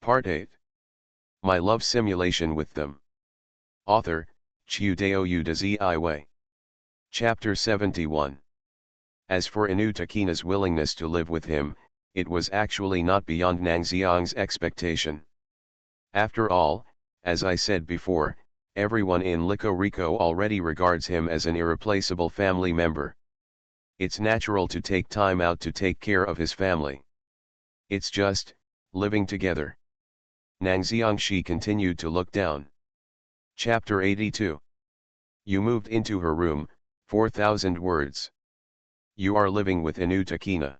Part 8. My Love Simulation with Them. Author, Chiudeo Udaziiwe. Chapter 71. As for Inutakina's willingness to live with him, it was actually not beyond Nangxiang's expectation. After all, as I said before, everyone in Liko Riko already regards him as an irreplaceable family member. It's natural to take time out to take care of his family. It's just, living together. Nangxiang Shi continued to look down. Chapter 82. You moved into her room, 4,000 words. You are living with Inutakina.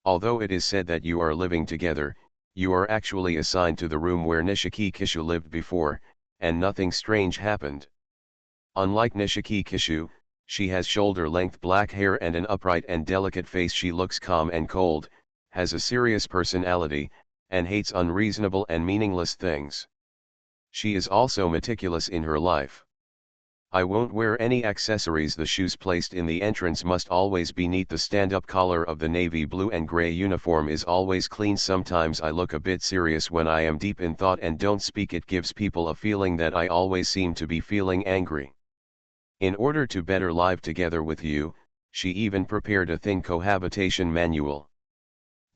Although it is said that you are living together, you are actually assigned to the room where Nishiki Kishu lived before, and nothing strange happened. Unlike Nishiki Kishu, she has shoulder-length black hair and an upright and delicate face. She looks calm and cold, has a serious personality, and hates unreasonable and meaningless things. She is also meticulous in her life. I won't wear any accessories. The shoes placed in the entrance must always be neat. The stand-up collar of the navy blue and gray uniform is always clean. Sometimes I look a bit serious when I am deep in thought and don't speak. It gives people a feeling that I always seem to be feeling angry. In order to better live together with you, she even prepared a thin cohabitation manual.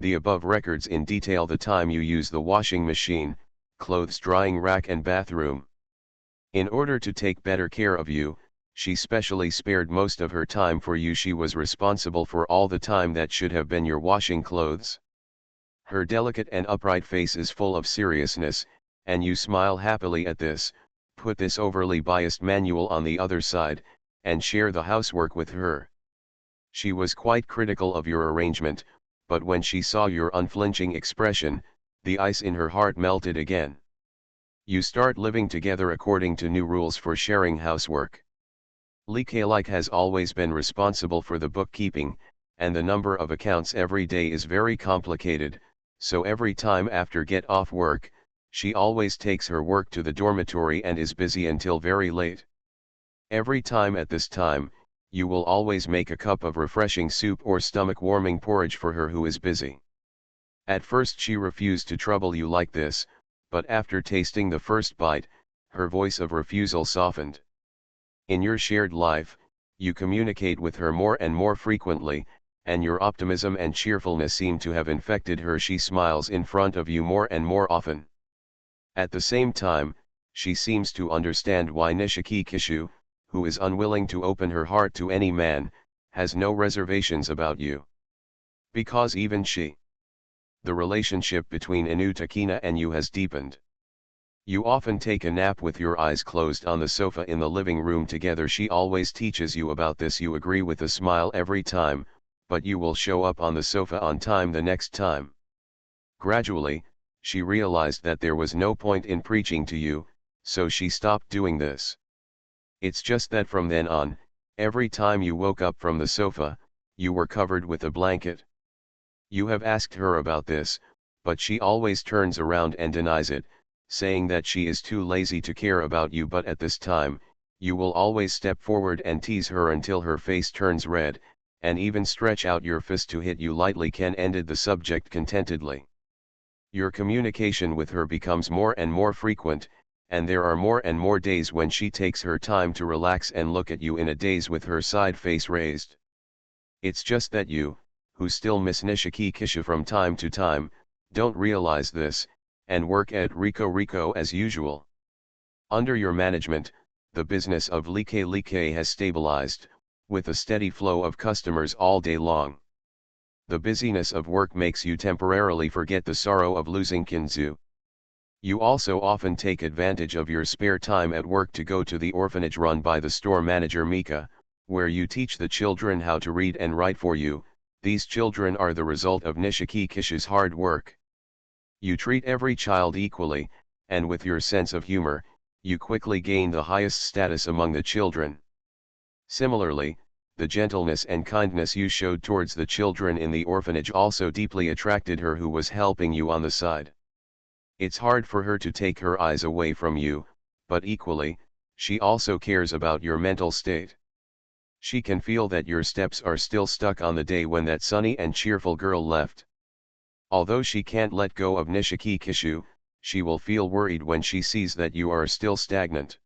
The above records in detail the time you use the washing machine, clothes drying rack and bathroom. In order to take better care of you, she specially spared most of her time for you. She was responsible for all the time that should have been your washing clothes. Her delicate and upright face is full of seriousness, and you smile happily at this. Put this overly biased manual on the other side, and share the housework with her. She was quite critical of your arrangement, but when she saw your unflinching expression, the ice in her heart melted again. You start living together according to new rules for sharing housework. Like has always been responsible for the bookkeeping, and the number of accounts every day is very complicated, so every time after get off work, she always takes her work to the dormitory and is busy until very late. Every time at this time, you will always make a cup of refreshing soup or stomach-warming porridge for her who is busy. At first she refused to trouble you like this, but after tasting the first bite, her voice of refusal softened. In your shared life, you communicate with her more and more frequently, and your optimism and cheerfulness seem to have infected her. She smiles in front of you more and more often. At the same time, she seems to understand why Nishiki Kishu, who is unwilling to open her heart to any man, has no reservations about you. Because even she. The relationship between Inutakina and you has deepened. You often take a nap with your eyes closed on the sofa in the living room together. She always teaches you about this. You agree with a smile every time, but you will show up on the sofa on time the next time. Gradually, she realized that there was no point in preaching to you, so she stopped doing this. It's just that from then on, every time you woke up from the sofa, you were covered with a blanket. You have asked her about this, but she always turns around and denies it, saying that she is too lazy to care about you. But at this time, you will always step forward and tease her until her face turns red, and even stretch out your fist to hit you lightly. Ken ended the subject contentedly. Your communication with her becomes more and more frequent, and there are more and more days when she takes her time to relax and look at you in a daze with her side face raised. It's just that you, who still miss Nishiki Kishu from time to time, don't realize this, and work at Riko as usual. Under your management, the business of Like has stabilized, with a steady flow of customers all day long. The busyness of work makes you temporarily forget the sorrow of losing Kinzu. You also often take advantage of your spare time at work to go to the orphanage run by the store manager Mika, where you teach the children how to read and write for you. These children are the result of Nishiki Kishu's hard work. You treat every child equally, and with your sense of humor, you quickly gain the highest status among the children. Similarly, the gentleness and kindness you showed towards the children in the orphanage also deeply attracted her who was helping you on the side. It's hard for her to take her eyes away from you, but equally, she also cares about your mental state. She can feel that your steps are still stuck on the day when that sunny and cheerful girl left. Although she can't let go of Nishiki Kishu, She will feel worried when she sees that you are still stagnant.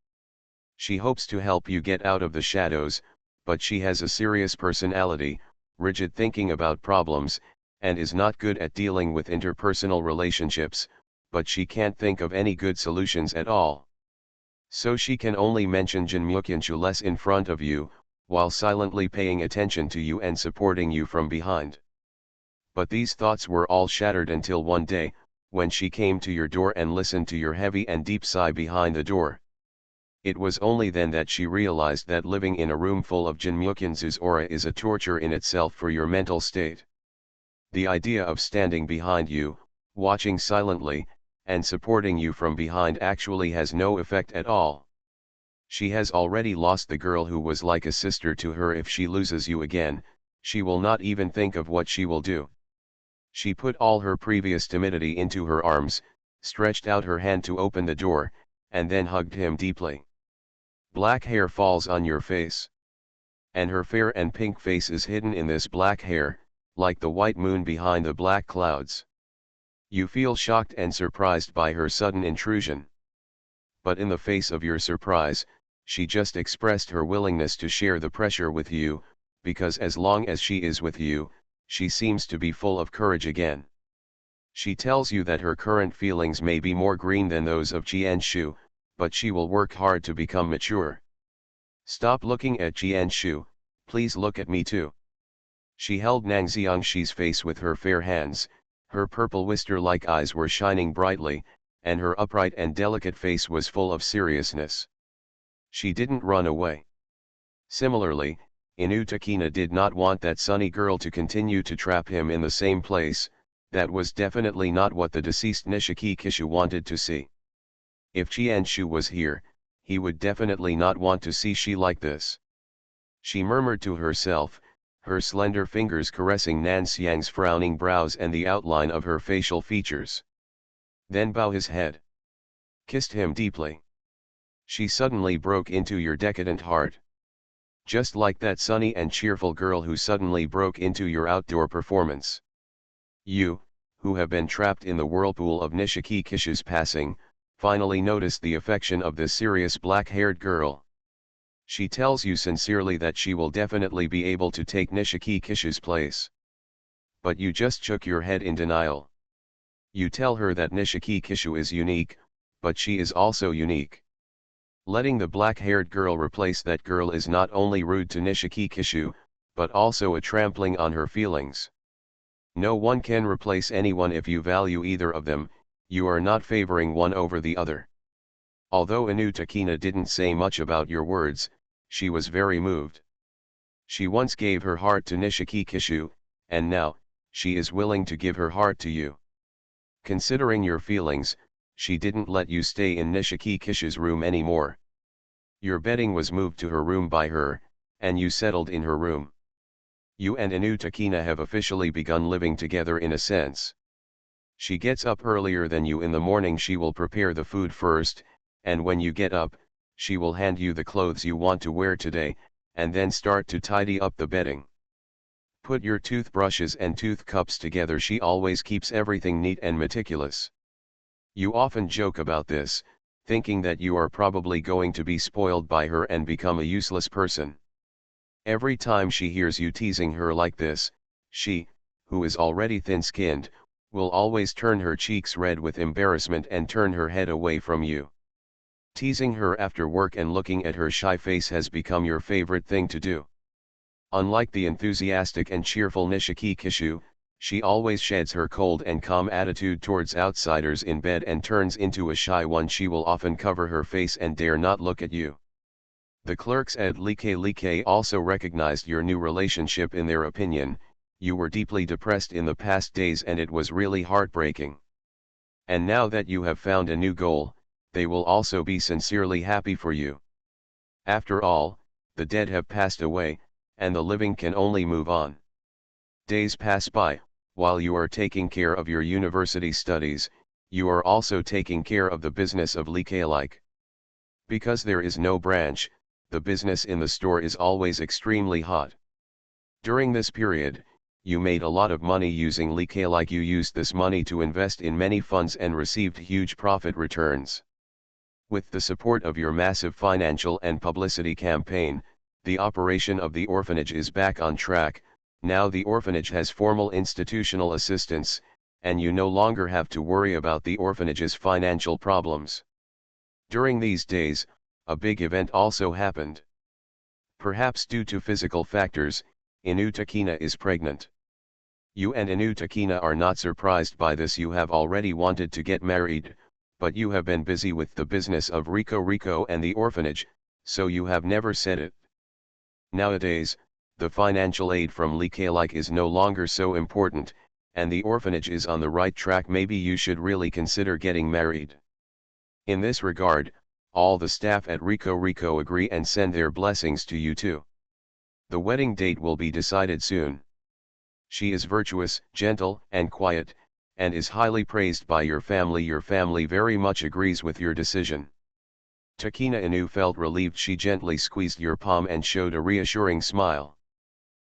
She hopes to help you get out of the shadows, but she has a serious personality, rigid thinking about problems, and is not good at dealing with interpersonal relationships, but she can't think of any good solutions at all. So she can only mention Jinmyukinshu less in front of you, while silently paying attention to you and supporting you from behind. But these thoughts were all shattered until one day, when she came to your door and listened to your heavy and deep sigh behind the door. It was only then that she realized that living in a room full of Jinmyukinshu's aura is a torture in itself for your mental state. The idea of standing behind you, watching silently, and supporting you from behind actually has no effect at all. She has already lost the girl who was like a sister to her. If she loses you again, she will not even think of what she will do. She put all her previous timidity into her arms, stretched out her hand to open the door, and then hugged him deeply. Black hair falls on your face. And her fair and pink face is hidden in this black hair, like the white moon behind the black clouds. You feel shocked and surprised by her sudden intrusion. But in the face of your surprise, she just expressed her willingness to share the pressure with you, because as long as she is with you, she seems to be full of courage again. She tells you that her current feelings may be more green than those of Jianshu, but she will work hard to become mature. Stop looking at Jianshu, please look at me too. She held Nang Xiangshi's face with her fair hands. Her purple wister-like eyes were shining brightly, and her upright and delicate face was full of seriousness. She didn't run away. Similarly, Inu Takina did not want that sunny girl to continue to trap him in the same place. That was definitely not what the deceased Nishiki Kishu wanted to see. If Jianshu was here, he would definitely not want to see she like this. She murmured to herself, her slender fingers caressing Nan Xiang's frowning brows and the outline of her facial features. Then bow his head. Kissed him deeply. She suddenly broke into your decadent heart. Just like that sunny and cheerful girl who suddenly broke into your outdoor performance. You, who have been trapped in the whirlpool of Nishiki Kishu's passing, finally noticed the affection of this serious black-haired girl. She tells you sincerely that she will definitely be able to take Nishiki Kishu's place. But you just shook your head in denial. You tell her that Nishiki Kishu is unique, but she is also unique. Letting the black-haired girl replace that girl is not only rude to Nishiki Kishu, but also a trampling on her feelings. No one can replace anyone if you value either of them. You are not favoring one over the other. Although Inu Takina didn't say much about your words, she was very moved. She once gave her heart to Nishiki Kishu, and now, she is willing to give her heart to you. Considering your feelings, she didn't let you stay in Nishiki Kishu's room anymore. Your bedding was moved to her room by her, and you settled in her room. You and Inu Takina have officially begun living together in a sense. She gets up earlier than you in the morning. She will prepare the food first, and when you get up, she will hand you the clothes you want to wear today, and then start to tidy up the bedding. Put your toothbrushes and tooth cups together. She always keeps everything neat and meticulous. You often joke about this, thinking that you are probably going to be spoiled by her and become a useless person. Every time she hears you teasing her like this, she, who is already thin-skinned, will always turn her cheeks red with embarrassment and turn her head away from you. Teasing her after work and looking at her shy face has become your favorite thing to do. Unlike the enthusiastic and cheerful Nishiki Kishu, she always sheds her cold and calm attitude towards outsiders in bed and turns into a shy one. She will often cover her face and dare not look at you. The clerks at Like also recognized your new relationship. In their opinion, you were deeply depressed in the past days and it was really heartbreaking. And now that you have found a new goal, they will also be sincerely happy for you. After all, the dead have passed away, and the living can only move on. Days pass by. While you are taking care of your university studies, you are also taking care of the business of Like. Because there is no branch, the business in the store is always extremely hot. During this period, you made a lot of money using Like, like you used this money to invest in many funds and received huge profit returns. With the support of your massive financial and publicity campaign, the operation of the orphanage is back on track. Now the orphanage has formal institutional assistance, and you no longer have to worry about the orphanage's financial problems. During these days, a big event also happened. Perhaps due to physical factors, Inu Takina is pregnant. You and Inu Takina are not surprised by this. You have already wanted to get married, but you have been busy with the business of Rico and the orphanage, so you have never said it. Nowadays, the financial aid from Like is no longer so important, and the orphanage is on the right track. Maybe you should really consider getting married. In this regard, all the staff at Rico agree and send their blessings to you too. The wedding date will be decided soon. She is virtuous, gentle, and quiet, and is highly praised by your family. Your family very much agrees with your decision. Takina Inu felt relieved. She gently squeezed your palm and showed a reassuring smile.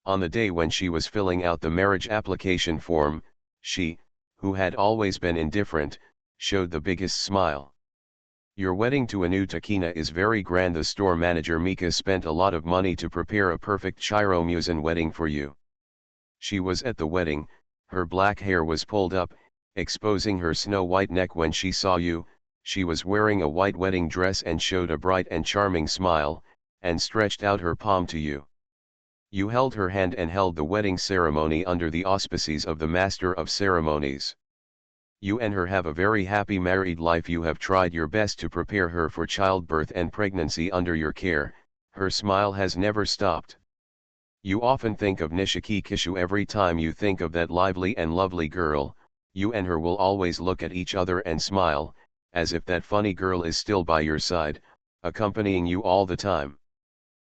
On the day when she was filling out the marriage application form, she, who had always been indifferent, showed the biggest smile. Your wedding to Inu Takina is very grand. The store manager Mika spent a lot of money to prepare a perfect Chiromusan wedding for you. She was at the wedding, her black hair was pulled up, exposing her snow-white neck. When she saw you, she was wearing a white wedding dress and showed a bright and charming smile, and stretched out her palm to you. You held her hand and held the wedding ceremony under the auspices of the Master of Ceremonies. You and her have a very happy married life. You have tried your best to prepare her for childbirth and pregnancy under your care. Her smile has never stopped. You often think of Nishiki Kishu every time you think of that lively and lovely girl. You and her will always look at each other and smile, as if that funny girl is still by your side, accompanying you all the time.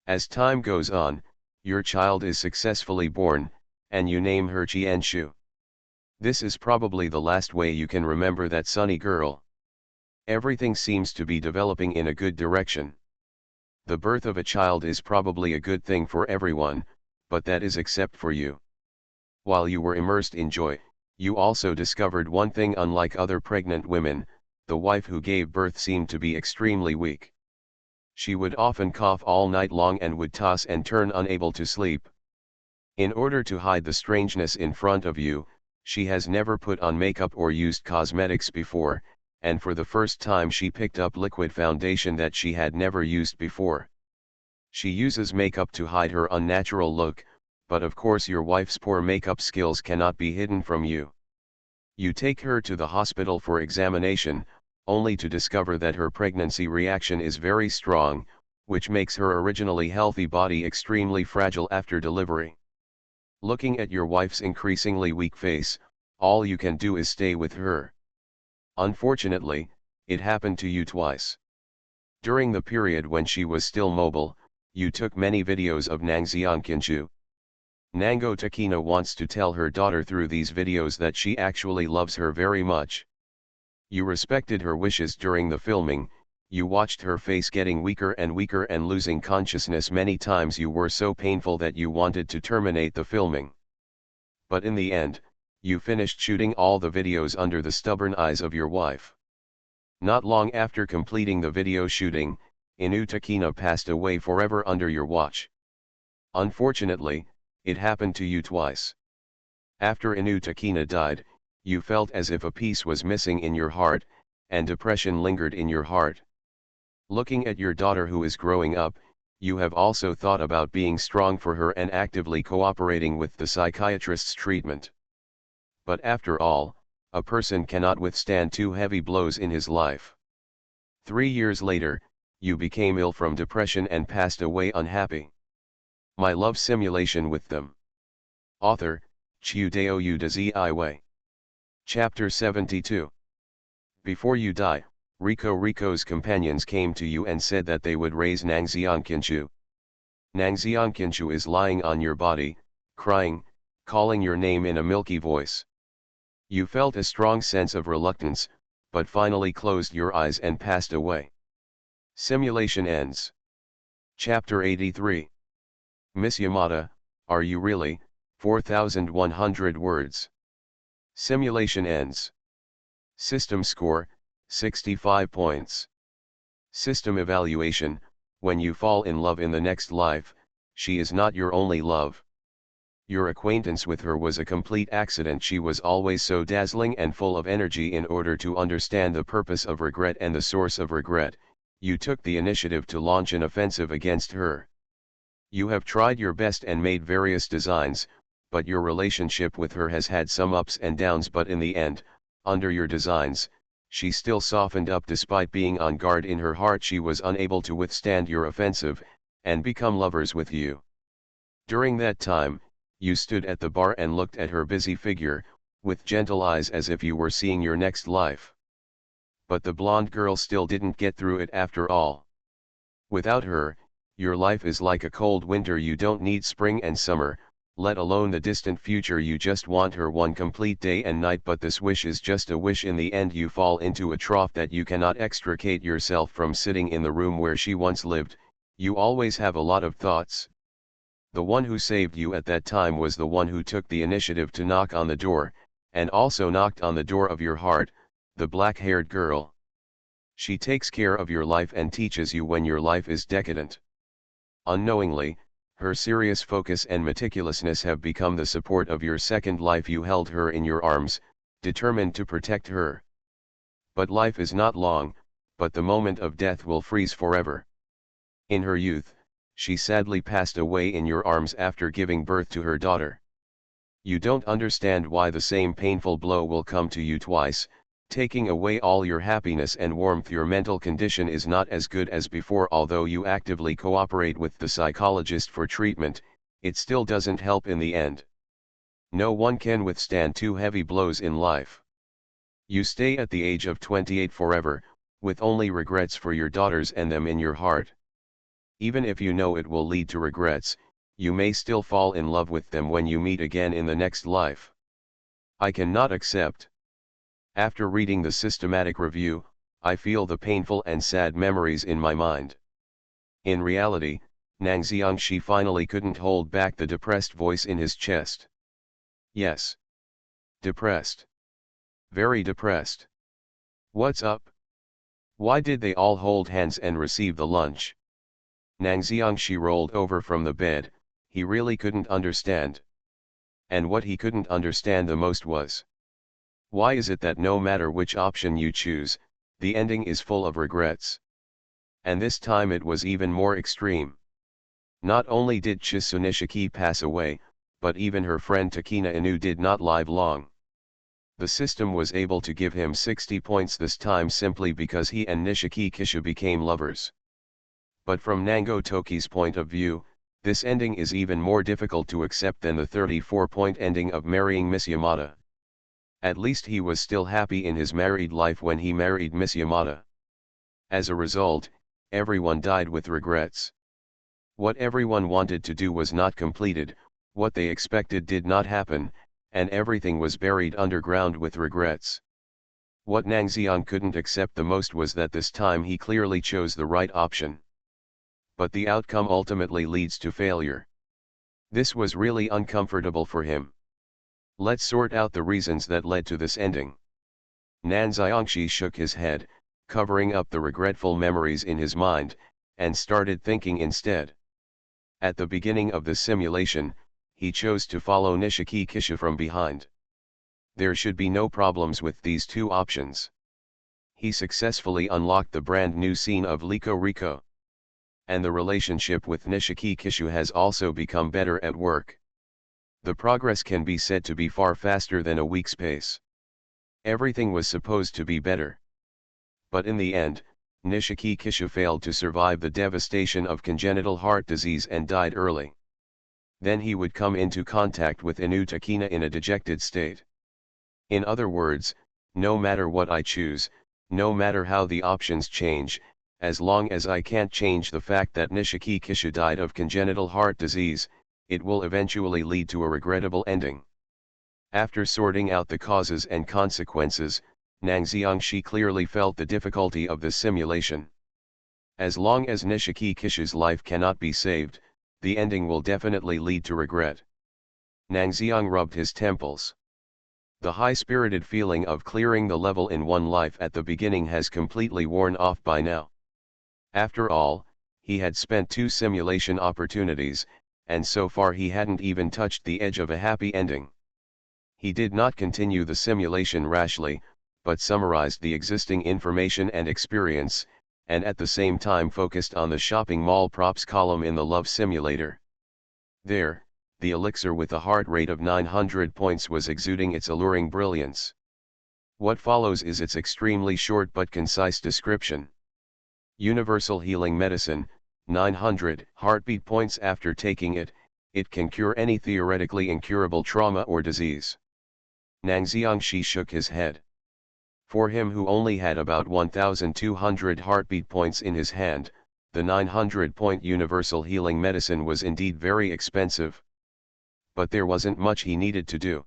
As time goes on, your child is successfully born, and you name her Qianshu. This is probably the last way you can remember that sunny girl. Everything seems to be developing in a good direction. The birth of a child is probably a good thing for everyone, but that is except for you. While you were immersed in joy, you also discovered one thing. Unlike other pregnant women, the wife who gave birth seemed to be extremely weak. She would often cough all night long and would toss and turn, unable to sleep. In order to hide the strangeness in front of you, she has never put on makeup or used cosmetics before, and for the first time she picked up liquid foundation that she had never used before. She uses makeup to hide her unnatural look, but of course your wife's poor makeup skills cannot be hidden from you. You take her to the hospital for examination, only to discover that her pregnancy reaction is very strong, which makes her originally healthy body extremely fragile after delivery. Looking at your wife's increasingly weak face, all you can do is stay with her. Unfortunately, it happened to you twice. During the period when she was still mobile, you took many videos of Nangxiangqianshu. Nango Takina wants to tell her daughter through these videos that she actually loves her very much. You respected her wishes during the filming. You watched her face getting weaker and losing consciousness many times. You were so painful that you wanted to terminate the filming. But in the end, you finished shooting all the videos under the stubborn eyes of your wife. Not long after completing the video shooting, Inu Takina passed away forever under your watch. Unfortunately, it happened to you twice. After Inu Takina died, you felt as if a piece was missing in your heart, and depression lingered in your heart. Looking at your daughter who is growing up, you have also thought about being strong for her and actively cooperating with the psychiatrist's treatment. But after all, a person cannot withstand two heavy blows in his life. 3 years later, you became ill from depression and passed away unhappy. My love simulation with them. Author, Chiudeo Udazi. Chapter 72. Before you die, Rico's companions came to you and said that they would raise Nangxiangqianshu. Nangxiangqianshu is lying on your body, crying, calling your name in a milky voice. You felt a strong sense of reluctance, but finally closed your eyes and passed away. Simulation ends. Chapter 83. Miss Yamada, are you really, 4,100 words. Simulation ends. System score, 65 points. System evaluation: when you fall in love in the next life, she is not your only love. Your acquaintance with her was a complete accident. She was always so dazzling and full of energy. In order to understand the purpose of regret and the source of regret, you took the initiative to launch an offensive against her. You have tried your best and made various designs, but your relationship with her has had some ups and downs. But in the end, under your designs, she still softened up. Despite being on guard in her heart, she was unable to withstand your offensive, and become lovers with you. During that time, you stood at the bar and looked at her busy figure, with gentle eyes, as if you were seeing your next life. But the blonde girl still didn't get through it after all. Without her, your life is like a cold winter. You don't need spring and summer, let alone the distant future. You just want her one complete day and night. But this wish is just a wish. In the end, you fall into a trough that you cannot extricate yourself from. Sitting in the room where she once lived, you always have a lot of thoughts. The one who saved you at that time was the one who took the initiative to knock on the door, and also knocked on the door of your heart, the black-haired girl. She takes care of your life and teaches you when your life is decadent. Unknowingly, her serious focus and meticulousness have become the support of your second life. You held her in your arms, determined to protect her. But life is not long, but the moment of death will freeze forever. In her youth, she sadly passed away in your arms after giving birth to her daughter. You don't understand why the same painful blow will come to you twice, taking away all your happiness and warmth. Your mental condition is not as good as before. Although you actively cooperate with the psychologist for treatment, it still doesn't help in the end. No one can withstand two heavy blows in life. You stay at the age of 28 forever, with only regrets for your daughters and them in your heart. Even if you know it will lead to regrets, you may still fall in love with them when you meet again in the next life. I cannot accept. After reading the systematic review, I feel the painful and sad memories in my mind. In reality, Nang Xiangxi finally couldn't hold back the depressed voice in his chest. Yes. Depressed. Very depressed. What's up? Why did they all hold hands and receive the lunch? Nang Xiangxi rolled over from the bed. He really couldn't understand. And what he couldn't understand the most was, why is it that no matter which option you choose, the ending is full of regrets? And this time it was even more extreme. Not only did Chisu Nishiki pass away, but even her friend Takina Inu did not live long. The system was able to give him 60 points this time simply because he and Nishiki Kishu became lovers. But from Nango Toki's point of view, this ending is even more difficult to accept than the 34-point ending of marrying Miss Yamada. At least he was still happy in his married life when he married Miss Yamada. As a result, everyone died with regrets. What everyone wanted to do was not completed, what they expected did not happen, and everything was buried underground with regrets. What Nang Xiang couldn't accept the most was that this time he clearly chose the right option. But the outcome ultimately leads to failure. This was really uncomfortable for him. Let's sort out the reasons that led to this ending. Nan Xiangxi shook his head, covering up the regretful memories in his mind, and started thinking instead. At the beginning of the simulation, he chose to follow Nishiki Kishu from behind. There should be no problems with these two options. He successfully unlocked the brand new scene of Liko Riko. And the relationship with Nishiki Kishu has also become better at work. The progress can be said to be far faster than a week's pace. Everything was supposed to be better. But in the end, Nishiki Kishu failed to survive the devastation of congenital heart disease and died early. Then he would come into contact with Inu Takina in a dejected state. In other words, no matter what I choose, no matter how the options change, as long as I can't change the fact that Nishiki Kishu died of congenital heart disease, it will eventually lead to a regrettable ending. After sorting out the causes and consequences, Nang Xiangxi clearly felt the difficulty of this simulation. As long as Nishiki Kishu's life cannot be saved, the ending will definitely lead to regret. Nangxiang rubbed his temples. The high-spirited feeling of clearing the level in one life at the beginning has completely worn off by now. After all, he had spent 2 simulation opportunities, and so far he hadn't even touched the edge of a happy ending. He did not continue the simulation rashly, but summarized the existing information and experience, and at the same time focused on the shopping mall props column in the love simulator. There, the elixir with a heart rate of 900 points was exuding its alluring brilliance. What follows is its extremely short but concise description. Universal healing medicine, 900 heartbeat points. After taking it, it can cure any theoretically incurable trauma or disease. Nangxiang Shi shook his head. For him who only had about 1,200 heartbeat points in his hand, the 900-point universal healing medicine was indeed very expensive. But there wasn't much he needed to do.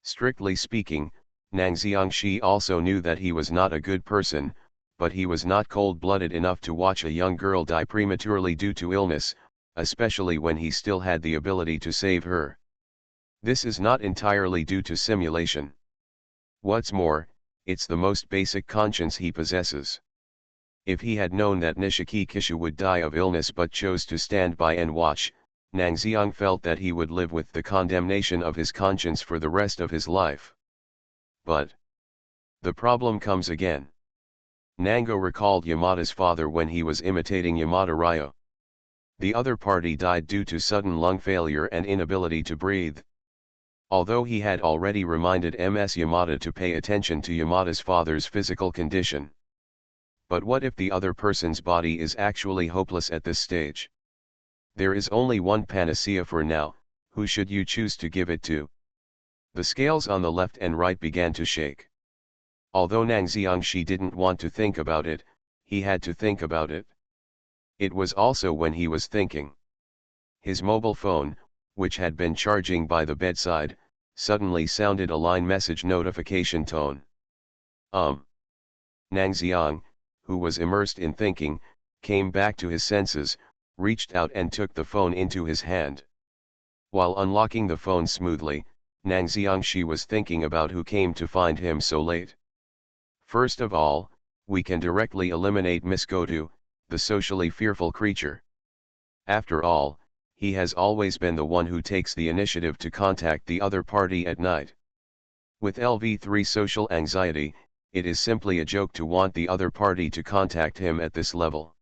Strictly speaking, Nangxiang Shi also knew that he was not a good person, but he was not cold-blooded enough to watch a young girl die prematurely due to illness, especially when he still had the ability to save her. This is not entirely due to simulation. What's more, it's the most basic conscience he possesses. If he had known that Nishiki Kishu would die of illness but chose to stand by and watch, Nangxiang felt that he would live with the condemnation of his conscience for the rest of his life. But the problem comes again. Nango recalled Yamada's father when he was imitating Yamada Ryo. The other party died due to sudden lung failure and inability to breathe. Although he had already reminded Ms. Yamada to pay attention to Yamada's father's physical condition. But what if the other person's body is actually hopeless at this stage? There is only one panacea for now. Who should you choose to give it to? The scales on the left and right began to shake. Although Nangxiang Shi didn't want to think about it, he had to think about it. It was also when he was thinking. His mobile phone, which had been charging by the bedside, suddenly sounded a line message notification tone. Nangxiang, who was immersed in thinking, came back to his senses, reached out and took the phone into his hand. While unlocking the phone smoothly, Nangxiang Shi was thinking about who came to find him so late. First of all, we can directly eliminate Miss Godu, the socially fearful creature. After all, he has always been the one who takes the initiative to contact the other party at night. With LV3 social anxiety, it is simply a joke to want the other party to contact him at this level.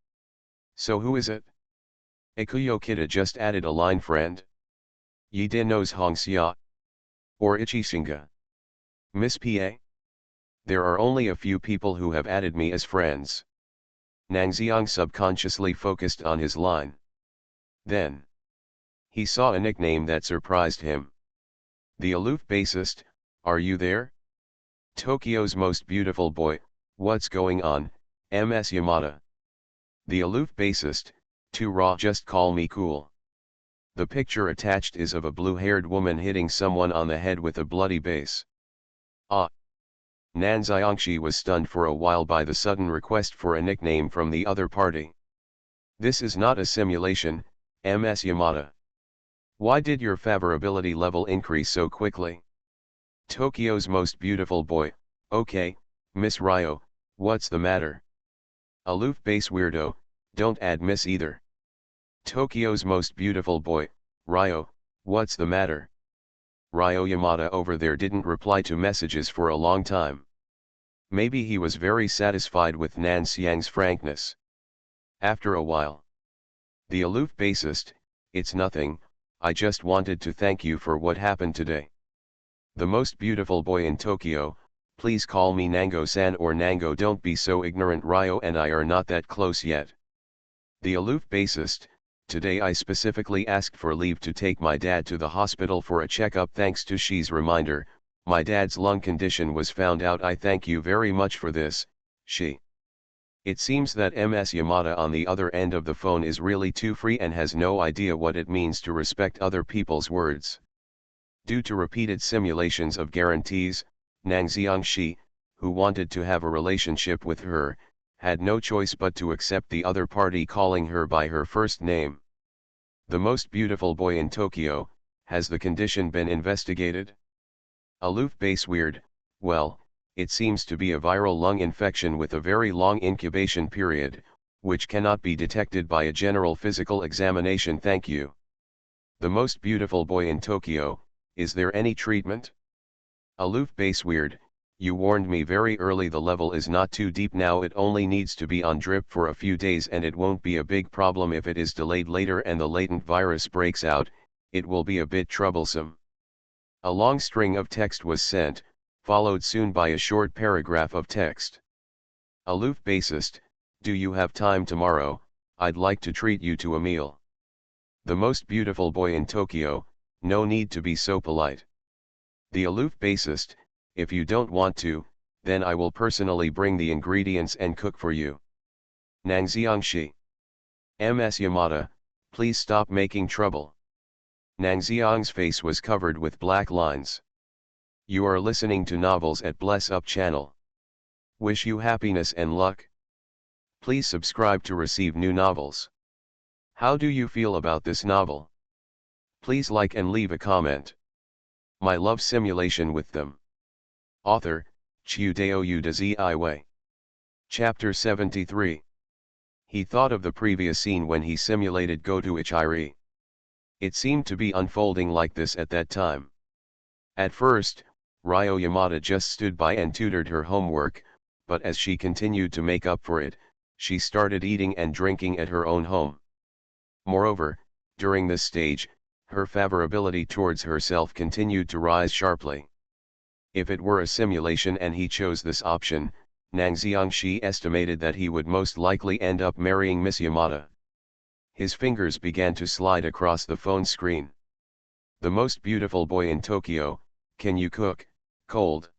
So who is it? Ikuyo Kita just added a line friend. Yide knows Hongxia. Or Ichishinga. Miss PA? There are only a few people who have added me as friends. Nangxiang subconsciously focused on his line. Then he saw a nickname that surprised him. The aloof bassist, are you there? Tokyo's most beautiful boy, what's going on, Ms. Yamada? The aloof bassist, too raw, just call me cool. The picture attached is of a blue-haired woman hitting someone on the head with a bloody bass. Ah! Nangxiang Shi was stunned for a while by the sudden request for a nickname from the other party. This is not a simulation, Ms. Yamada. Why did your favorability level increase so quickly? Tokyo's most beautiful boy, okay, Miss Ryo, what's the matter? Aloof bass weirdo, don't add Miss either. Tokyo's most beautiful boy, Ryo, what's the matter? Ryo Yamada over there didn't reply to messages for a long time. Maybe he was very satisfied with Nangxiang's frankness. After a while. The aloof bassist, it's nothing, I just wanted to thank you for what happened today. The most beautiful boy in Tokyo, please call me Nango-san or Nango, don't be so ignorant. Ryo and I are not that close yet. The aloof bassist, today I specifically asked for leave to take my dad to the hospital for a checkup. Thanks to Shi's reminder, my dad's lung condition was found out. I thank you very much for this, Shi. It seems that Ms. Yamada on the other end of the phone is really too free and has no idea what it means to respect other people's words. Due to repeated simulations of guarantees, Nangxiang Shi, who wanted to have a relationship with her, had no choice but to accept the other party calling her by her first name. The most beautiful boy in Tokyo, has the condition been investigated? Aloof base weird, well, it seems to be a viral lung infection with a very long incubation period, which cannot be detected by a general physical examination. Thank you. The most beautiful boy in Tokyo, is there any treatment? Aloof base weird, you warned me very early the level is not too deep now, it only needs to be on drip for a few days and it won't be a big problem. If it is delayed later and the latent virus breaks out, it will be a bit troublesome. A long string of text was sent, followed soon by a short paragraph of text. Aloof bassist, do you have time tomorrow? I'd like to treat you to a meal. The most beautiful boy in Tokyo, no need to be so polite. The aloof bassist, if you don't want to, then I will personally bring the ingredients and cook for you. Nangxiangshi. Ms. Yamada, please stop making trouble. Nangxiang's face was covered with black lines. You are listening to novels at Bless Up channel. Wish you happiness and luck. Please subscribe to receive new novels. How do you feel about this novel? Please like and leave a comment. My love simulation with them. Author, Chiudeo Udaziiwe. Chapter 73. He thought of the previous scene when he simulated Goto Ichiri. It seemed to be unfolding like this at that time. At first, Ryo Yamada just stood by and tutored her homework, but as she continued to make up for it, she started eating and drinking at her own home. Moreover, during this stage, her favorability towards herself continued to rise sharply. If it were a simulation and he chose this option, Nangxiangshi estimated that he would most likely end up marrying Miss Yamada. His fingers began to slide across the phone screen. The most beautiful boy in Tokyo, can you cook, cold?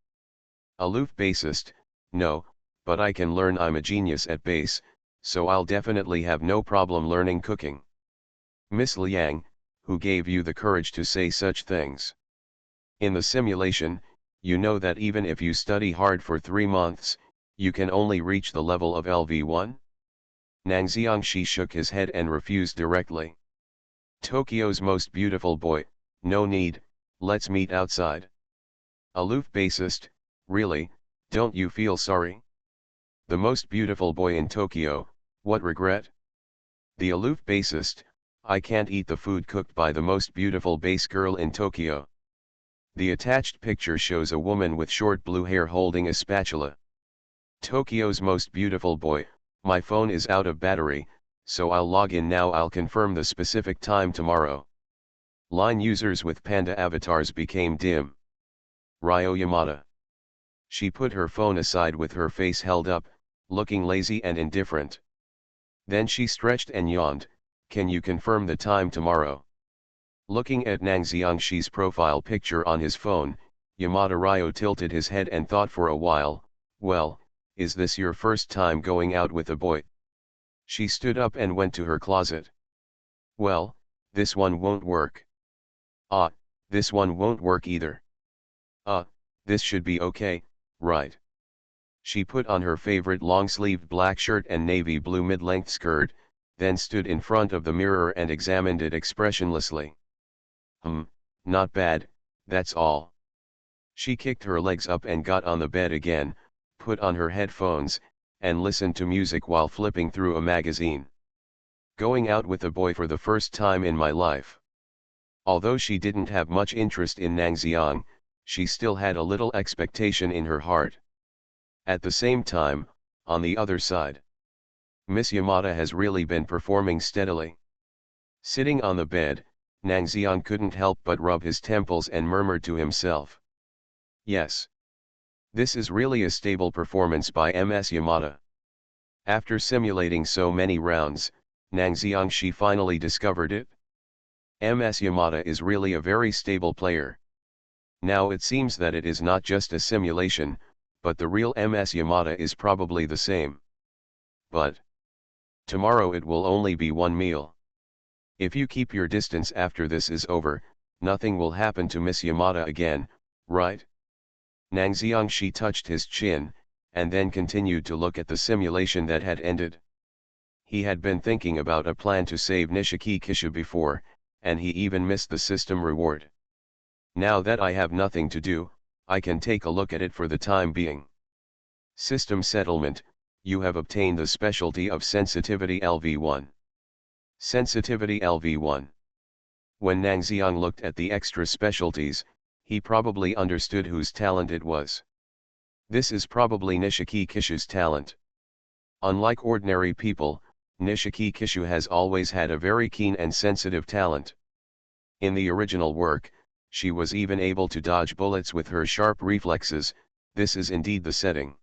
Aloof bassist, no, but I can learn, I'm a genius at bass, so I'll definitely have no problem learning cooking. Miss Liang, who gave you the courage to say such things? In the simulation, you know that even if you study hard for 3 months, you can only reach the level of LV1? Nangxiangshi shook his head and refused directly. Tokyo's most beautiful boy, no need, let's meet outside. Aloof bassist, really, don't you feel sorry? The most beautiful boy in Tokyo, what regret? The aloof bassist, I can't eat the food cooked by the most beautiful bass girl in Tokyo. The attached picture shows a woman with short blue hair holding a spatula. Tokyo's most beautiful boy, my phone is out of battery, so I'll log in now. I'll confirm the specific time tomorrow. Line users with panda avatars became dim. Ryo Yamada. She put her phone aside with her face held up, looking lazy and indifferent. Then she stretched and yawned, can you confirm the time tomorrow? Looking at Nangxiangshi's profile picture on his phone, Yamada Ryo tilted his head and thought for a while, well, is this your first time going out with a boy? She stood up and went to her closet. Well, this one won't work. Ah, this one won't work either. This should be okay, right? She put on her favorite long-sleeved black shirt and navy blue mid-length skirt, then stood in front of the mirror and examined it expressionlessly. Not bad, that's all. She kicked her legs up and got on the bed again, put on her headphones, and listened to music while flipping through a magazine. Going out with a boy for the first time in my life. Although she didn't have much interest in Nangxiang, she still had a little expectation in her heart. At the same time, on the other side, Miss Yamada has really been performing steadily. Sitting on the bed, Nangxiang couldn't help but rub his temples and murmured to himself. Yes. This is really a stable performance by Ms. Yamada. After simulating so many rounds, Nangxiangshi finally discovered it. Ms. Yamada is really a very stable player. Now it seems that it is not just a simulation, but the real Ms. Yamada is probably the same. But tomorrow it will only be one meal. If you keep your distance after this is over, nothing will happen to Miss Yamada again, right? Nangxiangshi touched his chin, and then continued to look at the simulation that had ended. He had been thinking about a plan to save Nishiki Kishu before, and he even missed the system reward. Now that I have nothing to do, I can take a look at it for the time being. System settlement, you have obtained the specialty of Sensitivity LV1. Sensitivity LV1. When Nangxiang looked at the extra specialties, he probably understood whose talent it was. This is probably Nishiki Kishu's talent. Unlike ordinary people, Nishiki Kishu has always had a very keen and sensitive talent. In the original work, she was even able to dodge bullets with her sharp reflexes. This is indeed the setting.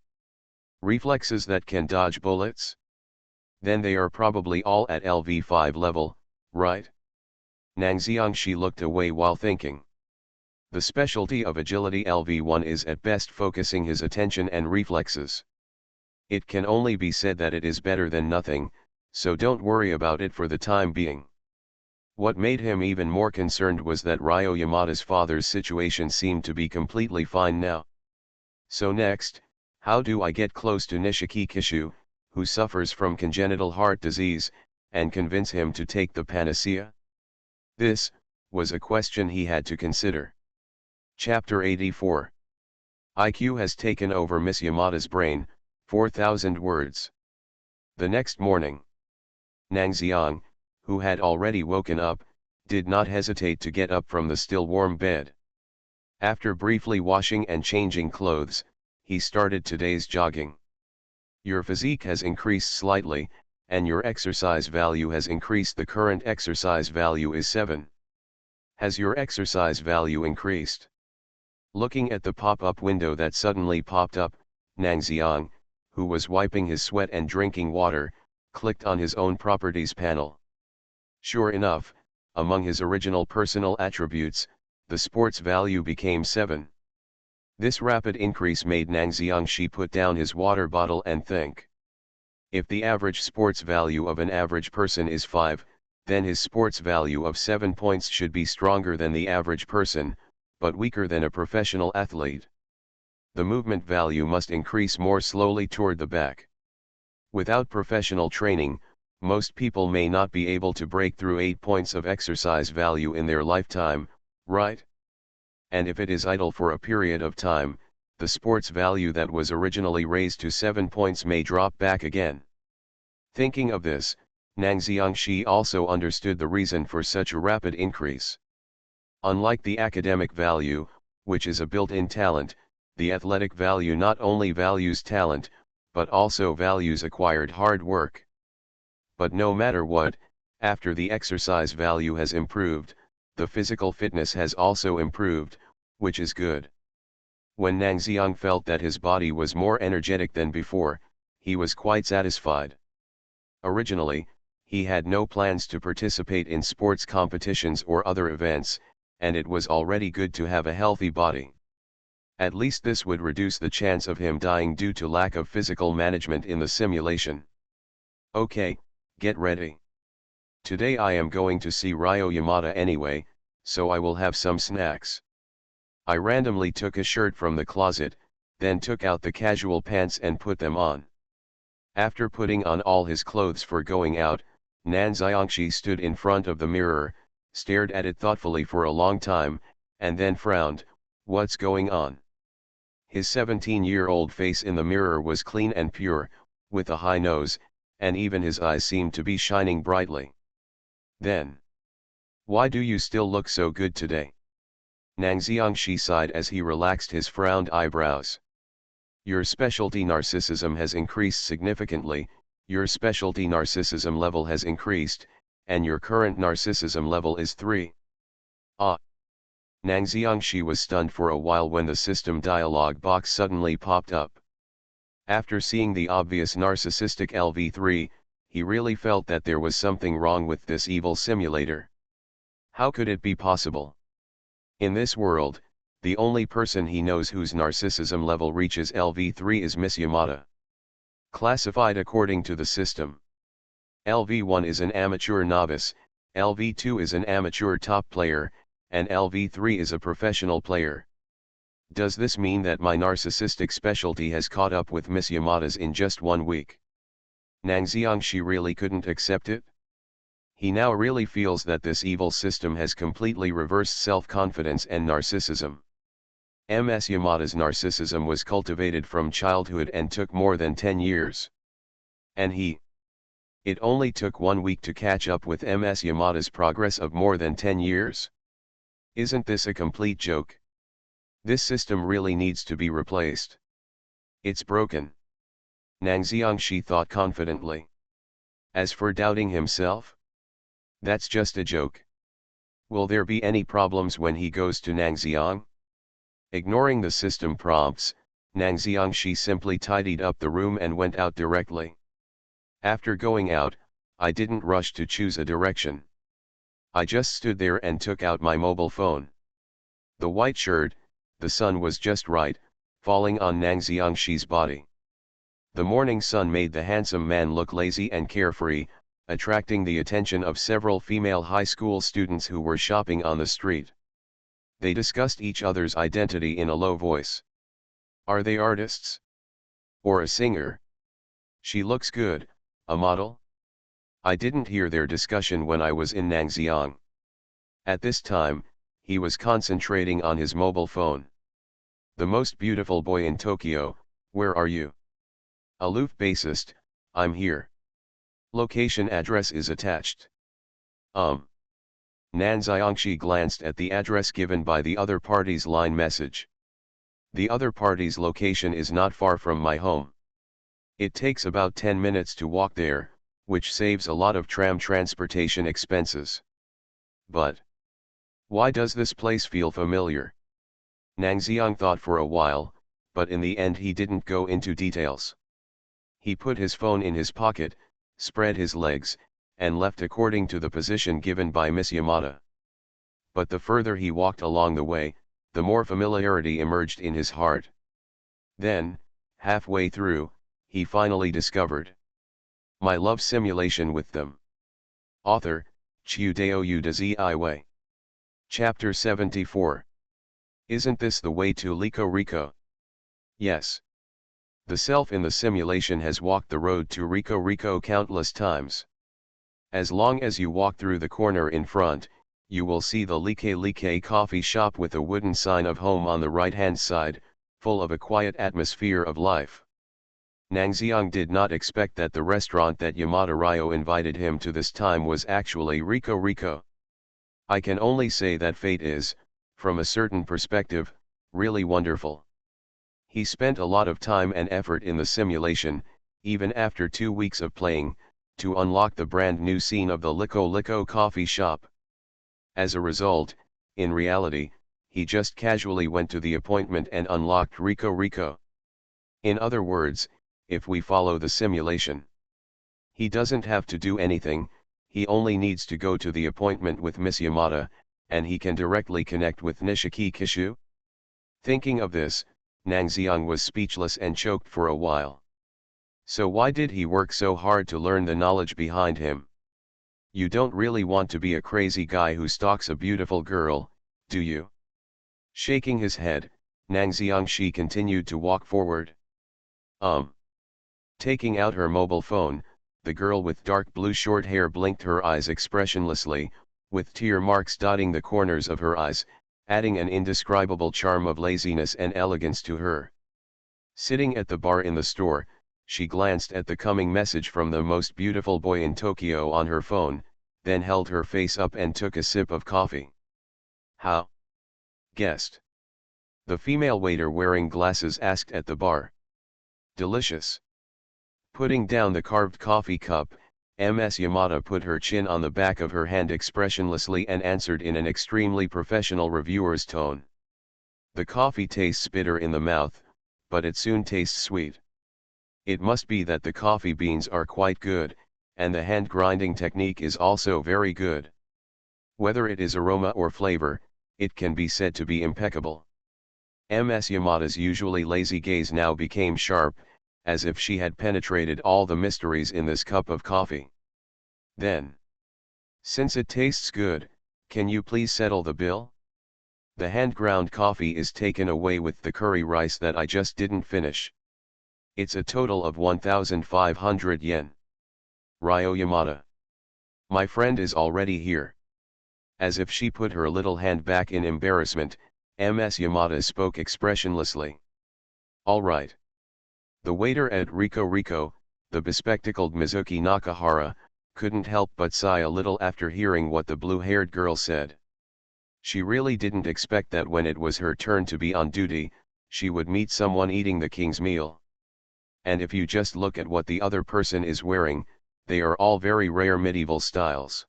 Reflexes that can dodge bullets? Then they are probably all at LV5 level, right? Nangxiang Shi looked away while thinking. The specialty of agility LV1 is at best focusing his attention and reflexes. It can only be said that it is better than nothing, so don't worry about it for the time being. What made him even more concerned was that Ryo Yamada's father's situation seemed to be completely fine now. So next, how do I get close to Nishiki Kishu, who suffers from congenital heart disease, and convince him to take the panacea? This was a question he had to consider. Chapter 84. IQ has taken over Miss Yamada's brain, 4,000 words. The next morning, Nangxiang, who had already woken up, did not hesitate to get up from the still warm bed. After briefly washing and changing clothes, he started today's jogging. Your physique has increased slightly, and your exercise value has increased. The current exercise value is 7. Has your exercise value increased? Looking at the pop-up window that suddenly popped up, Nangxiang, who was wiping his sweat and drinking water, clicked on his own properties panel. Sure enough, among his original personal attributes, the sports value became 7. This rapid increase made Nangxiang Shi put down his water bottle and think. If the average sports value of an average person is 5, then his sports value of 7 points should be stronger than the average person, but weaker than a professional athlete. The movement value must increase more slowly toward the back. Without professional training, most people may not be able to break through 8 points of exercise value in their lifetime, right? And if it is idle for a period of time, the sports value that was originally raised to 7 points may drop back again. Thinking of this, Nangxiang Shi also understood the reason for such a rapid increase. Unlike the academic value, which is a built-in talent, the athletic value not only values talent, but also values acquired hard work. But no matter what, after the exercise value has improved, the physical fitness has also improved, which is good. When Nangxiang felt that his body was more energetic than before, he was quite satisfied. Originally, he had no plans to participate in sports competitions or other events, and it was already good to have a healthy body. At least this would reduce the chance of him dying due to lack of physical management in the simulation. Okay, get ready. Today I am going to see Ryo Yamada anyway, so I will have some snacks. I randomly took a shirt from the closet, then took out the casual pants and put them on. After putting on all his clothes for going out, Nangxiang Shi stood in front of the mirror, stared at it thoughtfully for a long time, and then frowned. What's going on? His 17-year-old face in the mirror was clean and pure, with a high nose, and even his eyes seemed to be shining brightly. Then, why do you still look so good today? Nangxiang Shi sighed as he relaxed his frowned eyebrows. Your specialty narcissism has increased significantly. Your specialty narcissism level has increased, and your current narcissism level is 3. Ah! Nangxiang Shi was stunned for a while when the system dialog box suddenly popped up. After seeing the obvious narcissistic LV3, he really felt that there was something wrong with this evil simulator. How could it be possible? In this world, the only person he knows whose narcissism level reaches LV3 is Miss Yamada. Classified according to the system. LV1 is an amateur novice, LV2 is an amateur top player, and LV3 is a professional player. Does this mean that my narcissistic specialty has caught up with Miss Yamada's in just 1 week? Nangxiang Shi really couldn't accept it. He now really feels that this evil system has completely reversed self-confidence and narcissism. Ms. Yamada's narcissism was cultivated from childhood and took more than 10 years. And it only took 1 week to catch up with Ms. Yamada's progress of more than 10 years. Isn't this a complete joke? This system really needs to be replaced. It's broken. Nang Xiangxi thought confidently. As for doubting himself? That's just a joke. Will there be any problems when he goes to Nangxiang? Ignoring the system prompts, Nang Xiangxi simply tidied up the room and went out directly. After going out, I didn't rush to choose a direction. I just stood there and took out my mobile phone. The white shirt, the sun was just right, falling on Nang Xiangxi's body. The morning sun made the handsome man look lazy and carefree, attracting the attention of several female high school students who were shopping on the street. They discussed each other's identity in a low voice. Are they artists? Or a singer? She looks good, a model? I didn't hear their discussion when I was in Nangxiang. At this time, he was concentrating on his mobile phone. The most beautiful boy in Tokyo, where are you? Aloof bassist, I'm here. Location address is attached. Nan Xiangxi glanced at the address given by the other party's line message. The other party's location is not far from my home. It takes about 10 minutes to walk there, which saves a lot of tram transportation expenses. But why does this place feel familiar? Nang Xiang thought for a while, but in the end he didn't go into details. He put his phone in his pocket, spread his legs, and left according to the position given by Miss Yamada. But the further he walked along the way, the more familiarity emerged in his heart. Then, halfway through, he finally discovered my love simulation with them. Author, Chiudeo de Ziwei. Chapter 74. Isn't this the way to Liko Riko? Yes. The self in the simulation has walked the road to Riko Riko countless times. As long as you walk through the corner in front, you will see the Like coffee shop with a wooden sign of home on the right-hand side, full of a quiet atmosphere of life. Nangxiang did not expect that the restaurant that Yamada Ryo invited him to this time was actually Riko Riko. I can only say that fate is, from a certain perspective, really wonderful. He spent a lot of time and effort in the simulation, even after 2 weeks of playing, to unlock the brand new scene of the Liko coffee shop. As a result, in reality, he just casually went to the appointment and unlocked Riko Riko. In other words, if we follow the simulation, he doesn't have to do anything, he only needs to go to the appointment with Miss Yamada, and he can directly connect with Nishiki Kishu. Thinking of this, Nangxiang was speechless and choked for a while. So why did he work so hard to learn the knowledge behind him? You don't really want to be a crazy guy who stalks a beautiful girl, do you? Shaking his head, Nang Xiangxi continued to walk forward. Taking out her mobile phone, the girl with dark blue short hair blinked her eyes expressionlessly, with tear marks dotting the corners of her eyes, adding an indescribable charm of laziness and elegance to her. Sitting at the bar in the store, she glanced at the coming message from the most beautiful boy in Tokyo on her phone, then held her face up and took a sip of coffee. How? Guessed. The female waiter wearing glasses asked at the bar. Delicious. Putting down the carved coffee cup, Ms. Yamada put her chin on the back of her hand expressionlessly and answered in an extremely professional reviewer's tone. The coffee tastes bitter in the mouth, but it soon tastes sweet. It must be that the coffee beans are quite good, and the hand grinding technique is also very good. Whether it is aroma or flavor, it can be said to be impeccable. Ms. Yamada's usually lazy gaze now became sharp, as if she had penetrated all the mysteries in this cup of coffee. Then, since it tastes good, can you please settle the bill? The hand-ground coffee is taken away with the curry rice that I just didn't finish. It's a total of 1,500 yen. Ryo Yamada. My friend is already here. As if she put her little hand back in embarrassment, Ms. Yamada spoke expressionlessly. All right. The waiter at Rico Rico, the bespectacled Mizuki Nakahara, couldn't help but sigh a little after hearing what the blue-haired girl said. She really didn't expect that when it was her turn to be on duty, she would meet someone eating the king's meal. And if you just look at what the other person is wearing, they are all very rare medieval styles.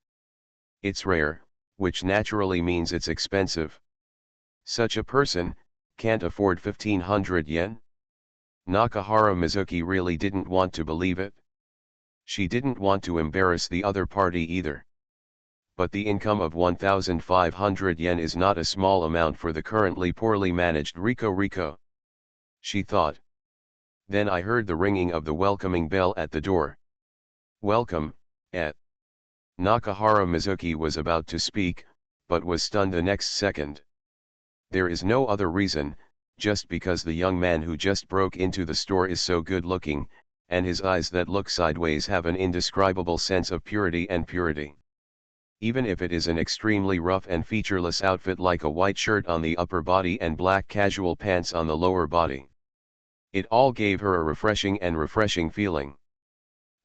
It's rare, which naturally means it's expensive. Such a person can't afford 1500 yen? Nakahara Mizuki really didn't want to believe it. She didn't want to embarrass the other party either. But the income of 1,500 yen is not a small amount for the currently poorly managed Rico Rico. She thought. Then I heard the ringing of the welcoming bell at the door. Welcome, et. Nakahara Mizuki was about to speak, but was stunned the next second. There is no other reason, just because the young man who just broke into the store is so good looking, and his eyes that look sideways have an indescribable sense of purity and purity. Even if it is an extremely rough and featureless outfit like a white shirt on the upper body and black casual pants on the lower body. It all gave her a refreshing feeling.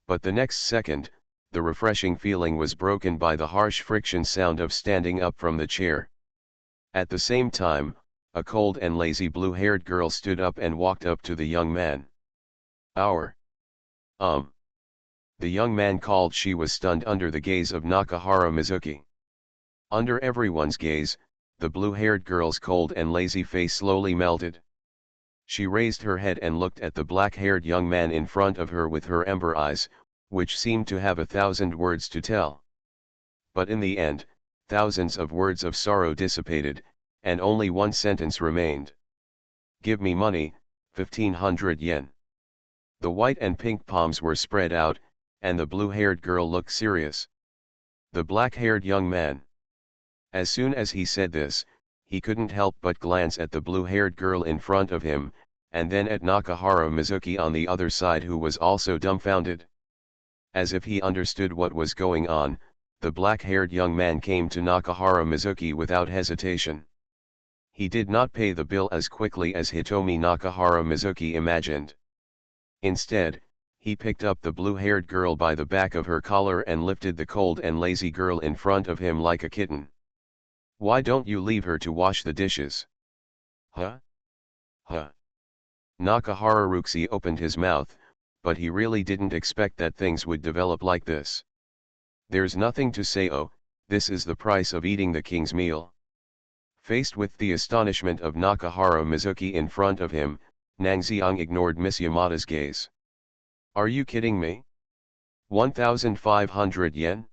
But the next second, the refreshing feeling was broken by the harsh friction sound of standing up from the chair. At the same time, a cold and lazy blue-haired girl stood up and walked up to the young man. The young man called. She was stunned under the gaze of Nakahara Mizuki. Under everyone's gaze, the blue-haired girl's cold and lazy face slowly melted. She raised her head and looked at the black-haired young man in front of her with her ember eyes, which seemed to have 1,000 words to tell. But in the end, thousands of words of sorrow dissipated, and only one sentence remained. Give me money, 1,500 yen. The white and pink palms were spread out, and the blue-haired girl looked serious. The black-haired young man. As soon as he said this, he couldn't help but glance at the blue-haired girl in front of him, and then at Nakahara Mizuki on the other side, who was also dumbfounded. As if he understood what was going on, the black-haired young man came to Nakahara Mizuki without hesitation. He did not pay the bill as quickly as Hitomi Nakahara Mizuki imagined. Instead, he picked up the blue-haired girl by the back of her collar and lifted the cold and lazy girl in front of him like a kitten. Why don't you leave her to wash the dishes? Huh? Huh? Nakahara Ruxi opened his mouth, but he really didn't expect that things would develop like this. There's nothing to say. Oh, this is the price of eating the king's meal. Faced with the astonishment of Nakahara Mizuki in front of him, Nangxiang ignored Miss Yamada's gaze. Are you kidding me? 1,500 yen?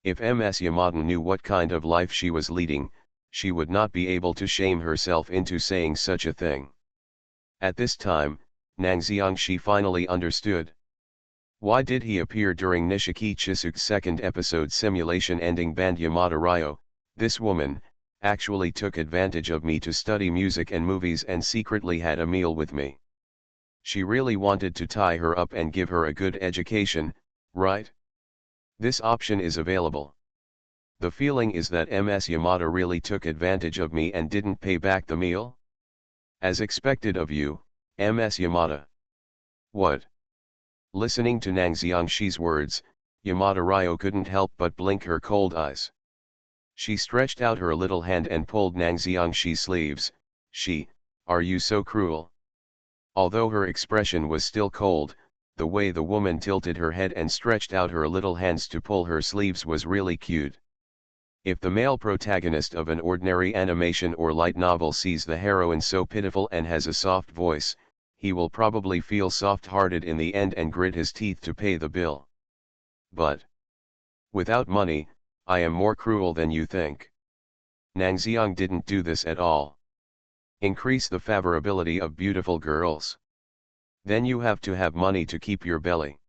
If Ms. Yamada knew what kind of life she was leading, she would not be able to shame herself into saying such a thing. At this time, Nangxiang she finally understood. Why did he appear during Nishiki Chisuke's second episode simulation ending Band Yamada Ryo? This woman actually took advantage of me to study music and movies and secretly had a meal with me. She really wanted to tie her up and give her a good education, right? This option is available. The feeling is that Ms. Yamada really took advantage of me and didn't pay back the meal? As expected of you, Ms. Yamada. What? Listening to Nangxiang's words, Yamada Ryo couldn't help but blink her cold eyes. She stretched out her little hand and pulled Nangxiang's sleeves. Are you so cruel? Although her expression was still cold, the way the woman tilted her head and stretched out her little hands to pull her sleeves was really cute. If the male protagonist of an ordinary animation or light novel sees the heroine so pitiful and has a soft voice, he will probably feel soft-hearted in the end and grit his teeth to pay the bill. But without money, I am more cruel than you think. Nangxiang didn't do this at all. Increase the favorability of beautiful girls. Then you have to have money to keep your belly.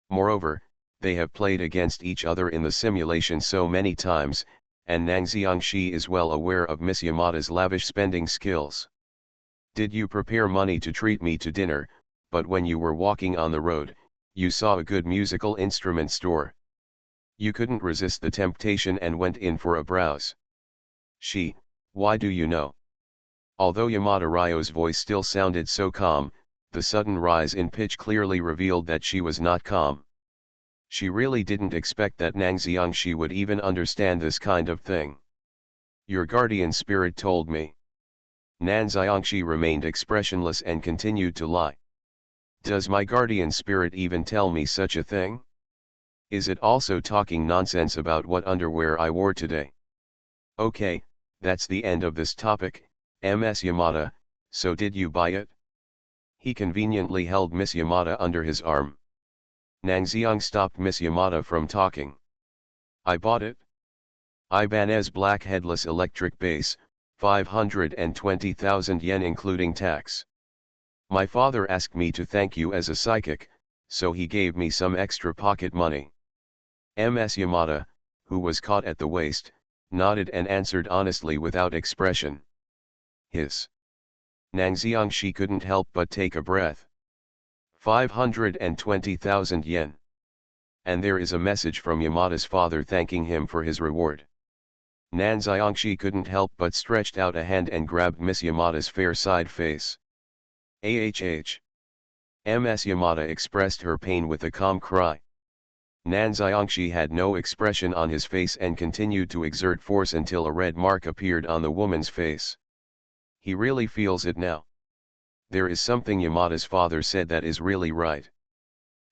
Moreover, they have played against each other in the simulation so many times, and Nangxiang is well aware of Miss Yamada's lavish spending skills. Did you prepare money to treat me to dinner, but when you were walking on the road, you saw a good musical instrument store? You couldn't resist the temptation and went in for a browse. She, why do you know? Although Yamada Ryo's voice still sounded so calm, the sudden rise in pitch clearly revealed that she was not calm. She really didn't expect that Nang Xiangxi would even understand this kind of thing. Your guardian spirit told me. Nan Xiangxi remained expressionless and continued to lie. Does my guardian spirit even tell me such a thing? Is it also talking nonsense about what underwear I wore today? Okay, that's the end of this topic, Ms. Yamada, so did you buy it? He conveniently held Miss Yamada under his arm. Nang Xiang stopped Miss Yamada from talking. I bought it. Ibanez black headless electric bass, 520,000 yen including tax. My father asked me to thank you as a psychic, so he gave me some extra pocket money. Ms. Yamada, who was caught at the waist, nodded and answered honestly without expression. His. Nang Xiangxi couldn't help but take a breath. 520,000 yen. And there is a message from Yamada's father thanking him for his reward. Nan Xiangxi couldn't help but stretched out a hand and grabbed Miss Yamada's fair side face. Ms. Yamada expressed her pain with a calm cry. Nan Xiangxi had no expression on his face and continued to exert force until a red mark appeared on the woman's face. He really feels it now. There is something Yamada's father said that is really right.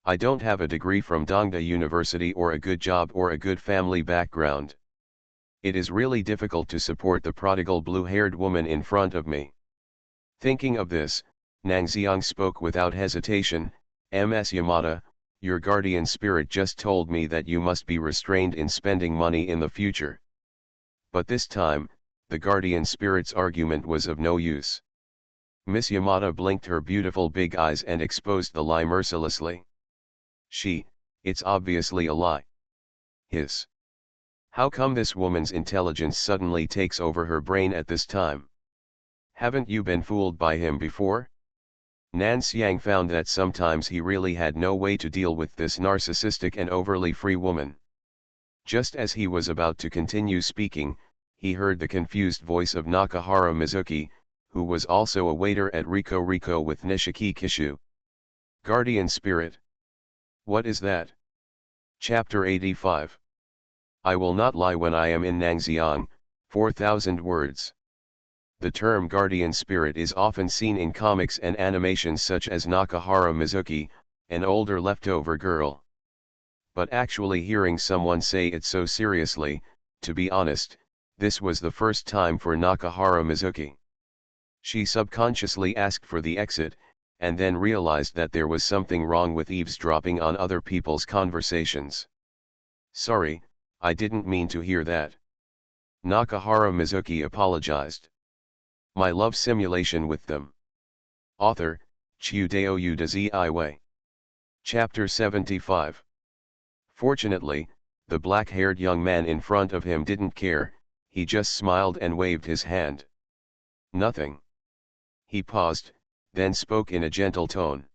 I don't have a degree from Dongda University or a good job or a good family background. It is really difficult to support the prodigal blue-haired woman in front of me. Thinking of this, Nang Xiang spoke without hesitation. Ms. Yamada, your guardian spirit just told me that you must be restrained in spending money in the future. But this time, the guardian spirit's argument was of no use. Miss Yamada blinked her beautiful big eyes and exposed the lie mercilessly. It's obviously a lie. His. How come this woman's intelligence suddenly takes over her brain at this time? Haven't you been fooled by him before? Nan Xiang found that sometimes he really had no way to deal with this narcissistic and overly free woman. Just as he was about to continue speaking, he heard the confused voice of Nakahara Mizuki, who was also a waiter at Riko Riko with Nishiki Kishu. Guardian Spirit. What is that? Chapter 85. I will not lie when I am in Nangxiang, 4,000 words. The term guardian spirit is often seen in comics and animations such as Nakahara Mizuki, an older leftover girl. But actually hearing someone say it so seriously, to be honest, this was the first time for Nakahara Mizuki. She subconsciously asked for the exit, and then realized that there was something wrong with eavesdropping on other people's conversations. Sorry, I didn't mean to hear that. Nakahara Mizuki apologized. My love simulation with them. Author, Chiudeo Udazi. Chapter 75. Fortunately, the black-haired young man in front of him didn't care, he just smiled and waved his hand. Nothing. He paused, then spoke in a gentle tone.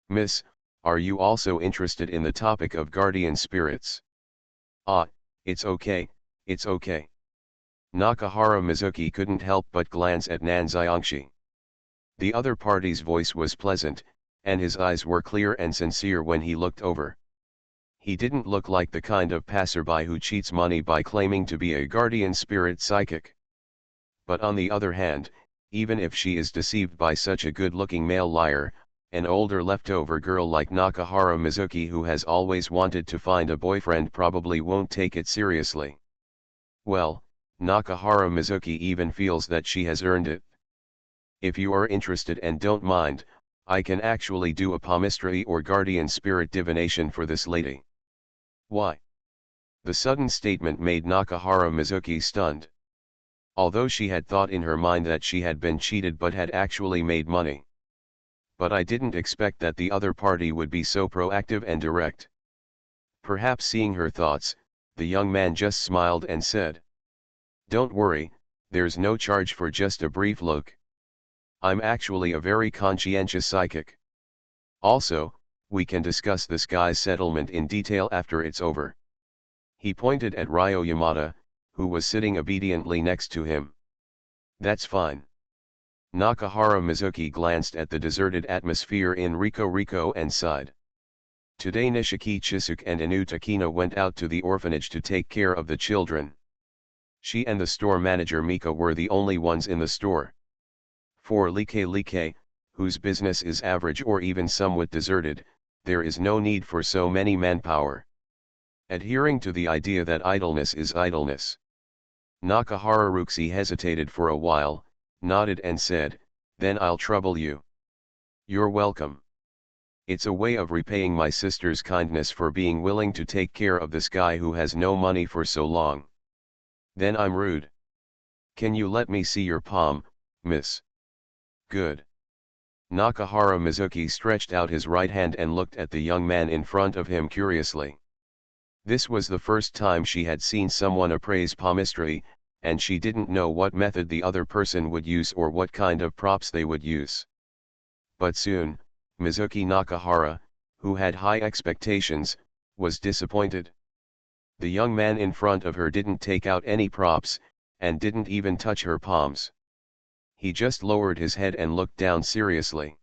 Miss, are you also interested in the topic of guardian spirits? Ah, it's okay, it's okay. Nakahara Mizuki couldn't help but glance at Nan Xiangxi. The other party's voice was pleasant, and his eyes were clear and sincere when he looked over. He didn't look like the kind of passerby who cheats money by claiming to be a guardian spirit psychic. But on the other hand, even if she is deceived by such a good-looking male liar, an older leftover girl like Nakahara Mizuki who has always wanted to find a boyfriend probably won't take it seriously. Well, Nakahara Mizuki even feels that she has earned it. If you are interested and don't mind, I can actually do a palmistry or guardian spirit divination for this lady. Why? The sudden statement made Nakahara Mizuki stunned. Although she had thought in her mind that she had been cheated but had actually made money. But I didn't expect that the other party would be so proactive and direct. Perhaps seeing her thoughts, the young man just smiled and said, Don't worry, there's no charge for just a brief look. I'm actually a very conscientious psychic. Also, we can discuss this guy's settlement in detail after it's over. He pointed at Ryo Yamada, who was sitting obediently next to him. That's fine. Nakahara Mizuki glanced at the deserted atmosphere in Riko and sighed. Today Nishiki Chisuke and Inu Takina went out to the orphanage to take care of the children. She and the store manager Mika were the only ones in the store. For Like, whose business is average or even somewhat deserted, there is no need for so many manpower. Adhering to the idea that idleness is idleness. Nakahara Ruxi hesitated for a while, nodded and said, "Then I'll trouble you." "You're welcome. It's a way of repaying my sister's kindness for being willing to take care of this guy who has no money for so long." "Then I'm rude. Can you let me see your palm, miss?" "Good." Nakahara Mizuki stretched out his right hand and looked at the young man in front of him curiously. This was the first time she had seen someone appraise palmistry, and she didn't know what method the other person would use or what kind of props they would use. But soon, Mizuki Nakahara, who had high expectations, was disappointed. The young man in front of her didn't take out any props, and didn't even touch her palms. He just lowered his head and looked down seriously.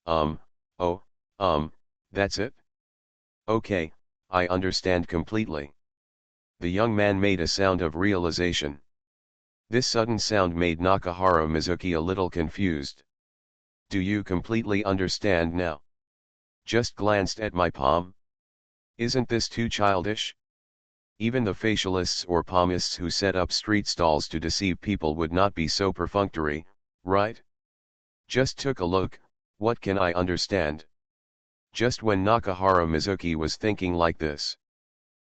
Oh, that's it? Okay, I understand completely." The young man made a sound of realization. This sudden sound made Nakahara Mizuki a little confused. "Do you completely understand now? Just glanced at my palm? Isn't this too childish? Even the facialists or palmists who set up street stalls to deceive people would not be so perfunctory, right? Just took a look, what can I understand?" Just when Nakahara Mizuki was thinking like this,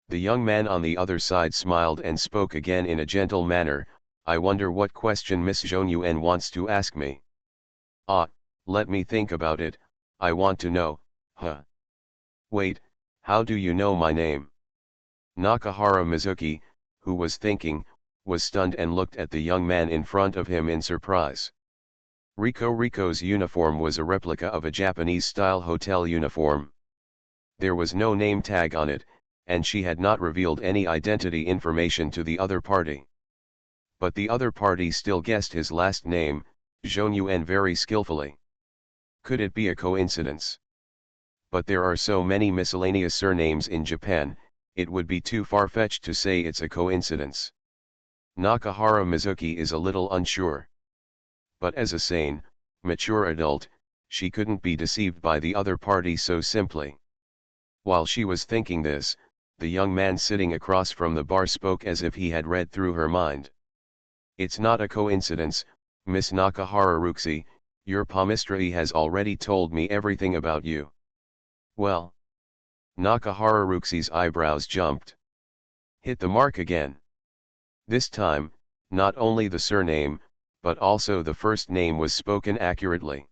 the young man on the other side smiled and spoke again in a gentle manner, "I wonder what question Miss Zhonyuan wants to ask me. Ah, let me think about it, I want to know, Wait, how do you know my name?" Nakahara Mizuki, who was thinking, was stunned and looked at the young man in front of him in surprise. Riko's uniform was a replica of a Japanese-style hotel uniform. There was no name tag on it, and she had not revealed any identity information to the other party. But the other party still guessed his last name, Zhonyuan, very skillfully. Could it be a coincidence? But there are so many miscellaneous surnames in Japan, it would be too far-fetched to say it's a coincidence. Nakahara Mizuki is a little unsure. But as a sane, mature adult, she couldn't be deceived by the other party so simply. While she was thinking this, the young man sitting across from the bar spoke as if he had read through her mind. "It's not a coincidence, Miss Nakahara Ruxi, your palmistry has already told me everything about you." "Well?" Nakahara Ruxi's eyebrows jumped. "Hit the mark again." This time, not only the surname, but also the first name was spoken accurately.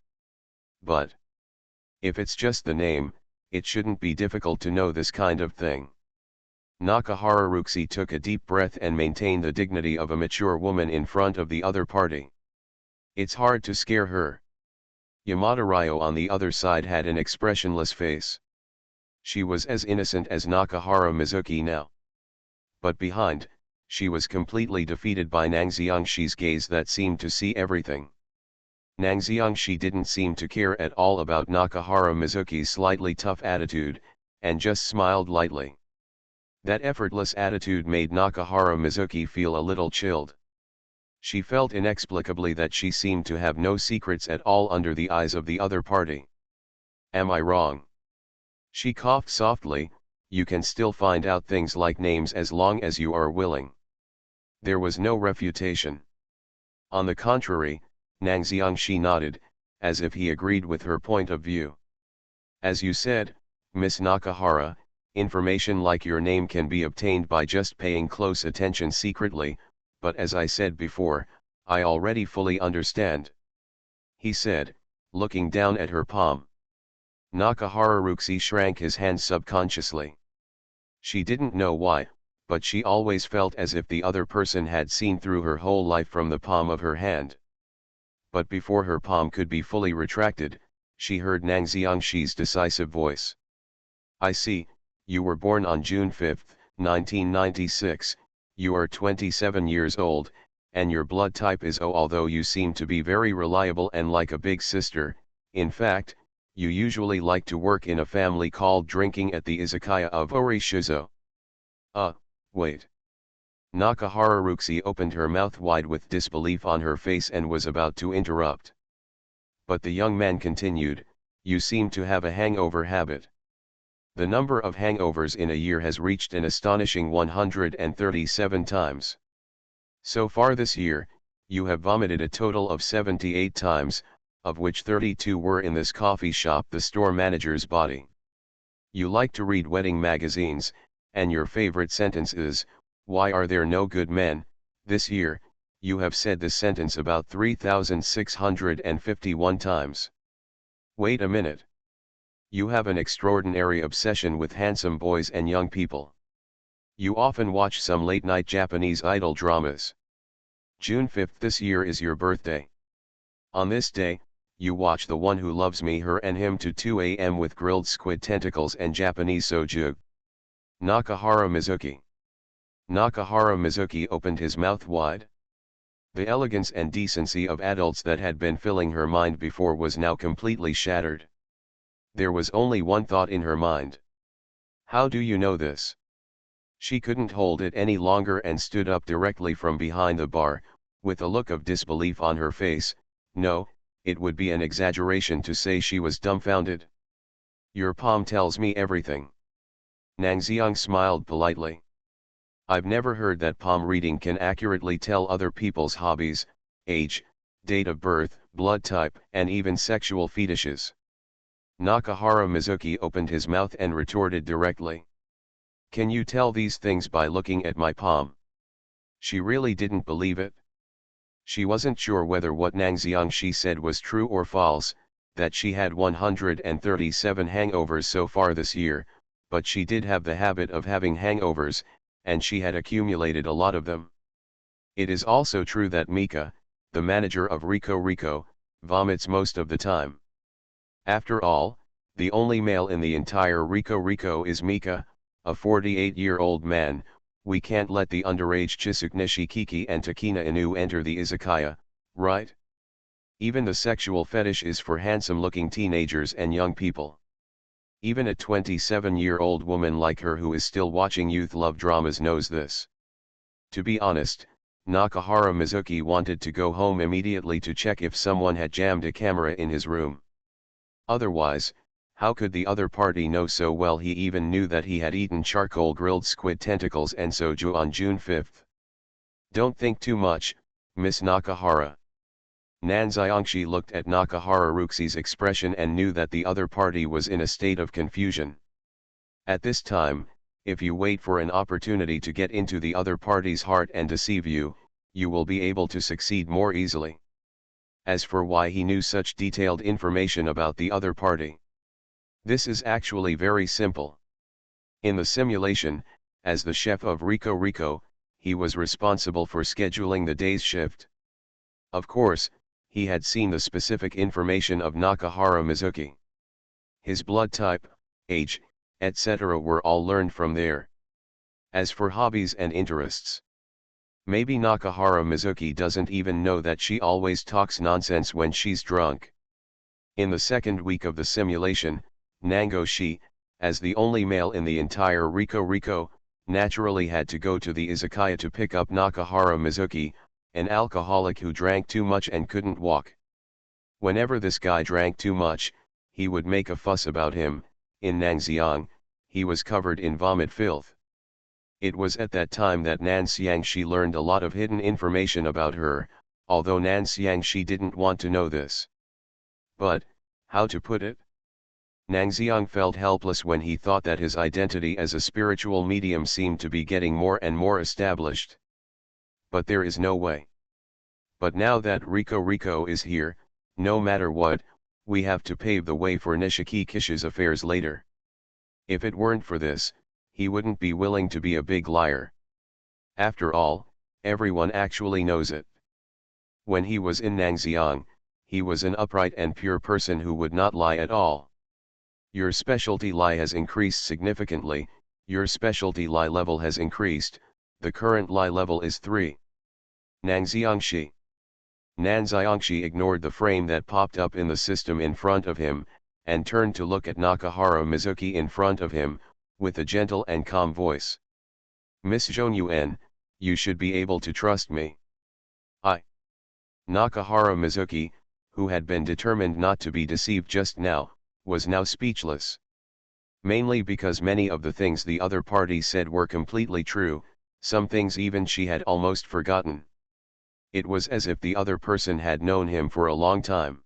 "But if it's just the name, it shouldn't be difficult to know this kind of thing." Nakahara Ruxi took a deep breath and maintained the dignity of a mature woman in front of the other party. "It's hard to scare her." Yamada Ryo on the other side had an expressionless face. She was as innocent as Nakahara Mizuki now. But behind, she was completely defeated by Nang Xiangshi's gaze that seemed to see everything. Nang Xiangshi didn't seem to care at all about Nakahara Mizuki's slightly tough attitude, and just smiled lightly. That effortless attitude made Nakahara Mizuki feel a little chilled. She felt inexplicably that she seemed to have no secrets at all under the eyes of the other party. "Am I wrong?" She coughed softly, "You can still find out things like names as long as you are willing." There was no refutation. On the contrary, Nang Xiangshi nodded, as if he agreed with her point of view. "As you said, Miss Nakahara, information like your name can be obtained by just paying close attention secretly, but as I said before, I already fully understand," he said, looking down at her palm. Nakahara Ruxi shrank his hand subconsciously. She didn't know why, but she always felt as if the other person had seen through her whole life from the palm of her hand. But before her palm could be fully retracted, she heard Nang Xiangshi's decisive voice. "I see, you were born on June 5, 1996, you are 27 years old, and your blood type is O. Although you seem to be very reliable and like a big sister, in fact, you usually like to work in a family called drinking at the izakaya of Orishizo. Wait. Nakahara Ruxi opened her mouth wide with disbelief on her face and was about to interrupt. But the young man continued, you seem to have a hangover habit. The number of hangovers in a year has reached an astonishing 137 times. So far this year, you have vomited a total of 78 times, of which 32 were in this coffee shop, the store manager's body. You like to read wedding magazines, and your favorite sentence is, why are there no good men? This year, you have said this sentence about 3,651 times. Wait a minute. You have an extraordinary obsession with handsome boys and young people. You often watch some late-night Japanese idol dramas. June 5th this year is your birthday. On this day, you watch The One Who Loves Me, Her and Him to 2 a.m. with grilled squid tentacles and Japanese soju. Nakahara Mizuki. Nakahara Mizuki opened his mouth wide. The elegance and decency of adults that had been filling her mind before was now completely shattered. There was only one thought in her mind. How do you know this? She couldn't hold it any longer and stood up directly from behind the bar, with a look of disbelief on her face. No, it would be an exaggeration to say she was dumbfounded. Your palm tells me everything. Nangxiang smiled politely. I've never heard that palm reading can accurately tell other people's hobbies, age, date of birth, blood type, and even sexual fetishes. Nakahara Mizuki opened his mouth and retorted directly. Can you tell these things by looking at my palm? She really didn't believe it. She wasn't sure whether what Nangxiang she said was true or false, that she had 137 hangovers so far this year, but she did have the habit of having hangovers, and she had accumulated a lot of them. It is also true that Mika, the manager of Rico Rico, vomits most of the time. After all, the only male in the entire Rico Rico is Mika, a 48-year-old man. We can't let the underage Chisuknishi Kiki and Takina Inu enter the izakaya, right? Even the sexual fetish is for handsome-looking teenagers and young people. Even a 27-year-old woman like her who is still watching youth love dramas knows this. To be honest, Nakahara Mizuki wanted to go home immediately to check if someone had jammed a camera in his room. Otherwise, how could the other party know so well? He even knew that he had eaten charcoal grilled squid tentacles and soju on June 5th. Don't think too much, Miss Nakahara. Nanxiangshi looked at Nakahara Ruxi's expression and knew that the other party was in a state of confusion. At this time, if you wait for an opportunity to get into the other party's heart and deceive you, you will be able to succeed more easily. As for why he knew such detailed information about the other party, this is actually very simple. In the simulation, as the chef of Rico Rico, he was responsible for scheduling the day's shift. Of course, he had seen the specific information of Nakahara Mizuki. His blood type, age, etc. were all learned from there. As for hobbies and interests, maybe Nakahara Mizuki doesn't even know that she always talks nonsense when she's drunk. In the second week of the simulation, Nangoshi, as the only male in the entire Rico Rico, naturally had to go to the izakaya to pick up Nakahara Mizuki, an alcoholic who drank too much and couldn't walk. Whenever this guy drank too much, he would make a fuss about him. In Nangxiang, he was covered in vomit filth. It was at that time that Nanxiangshi learned a lot of hidden information about her, although Nanxiangshi didn't want to know this. But, how to put it? Nangxiang felt helpless when he thought that his identity as a spiritual medium seemed to be getting more and more established. But there is no way. But now that Rico Rico is here, no matter what, we have to pave the way for Nishiki Kishi's affairs later. If it weren't for this, he wouldn't be willing to be a big liar. After all, everyone actually knows it. When he was in Nangxiang, he was an upright and pure person who would not lie at all. Your specialty lie has increased significantly, Your specialty Li level has increased, the current Li level is 3. Nangxiangshi. Nanxiangshi ignored the frame that popped up in the system in front of him, and turned to look at Nakahara Mizuki in front of him, with a gentle and calm voice. Miss Zhonyuan, you should be able to trust me. Nakahara Mizuki, who had been determined not to be deceived just now, was now speechless. Mainly because many of the things the other party said were completely true, some things even she had almost forgotten. It was as if the other person had known him for a long time.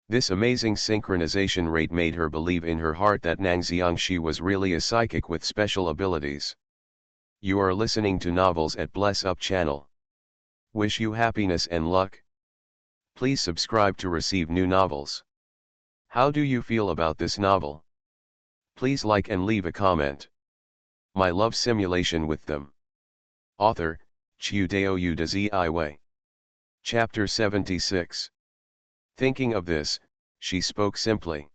This amazing synchronization rate made her believe in her heart that Nangxiangshi was really a psychic with special abilities. You are listening to Novels at Bless Up channel. Wish you happiness and luck. Please subscribe to receive new novels. How do you feel about this novel? Please like and leave a comment. My love simulation with them. Author, Chiudeo Udazi. Chapter 76. Thinking of this, she spoke simply.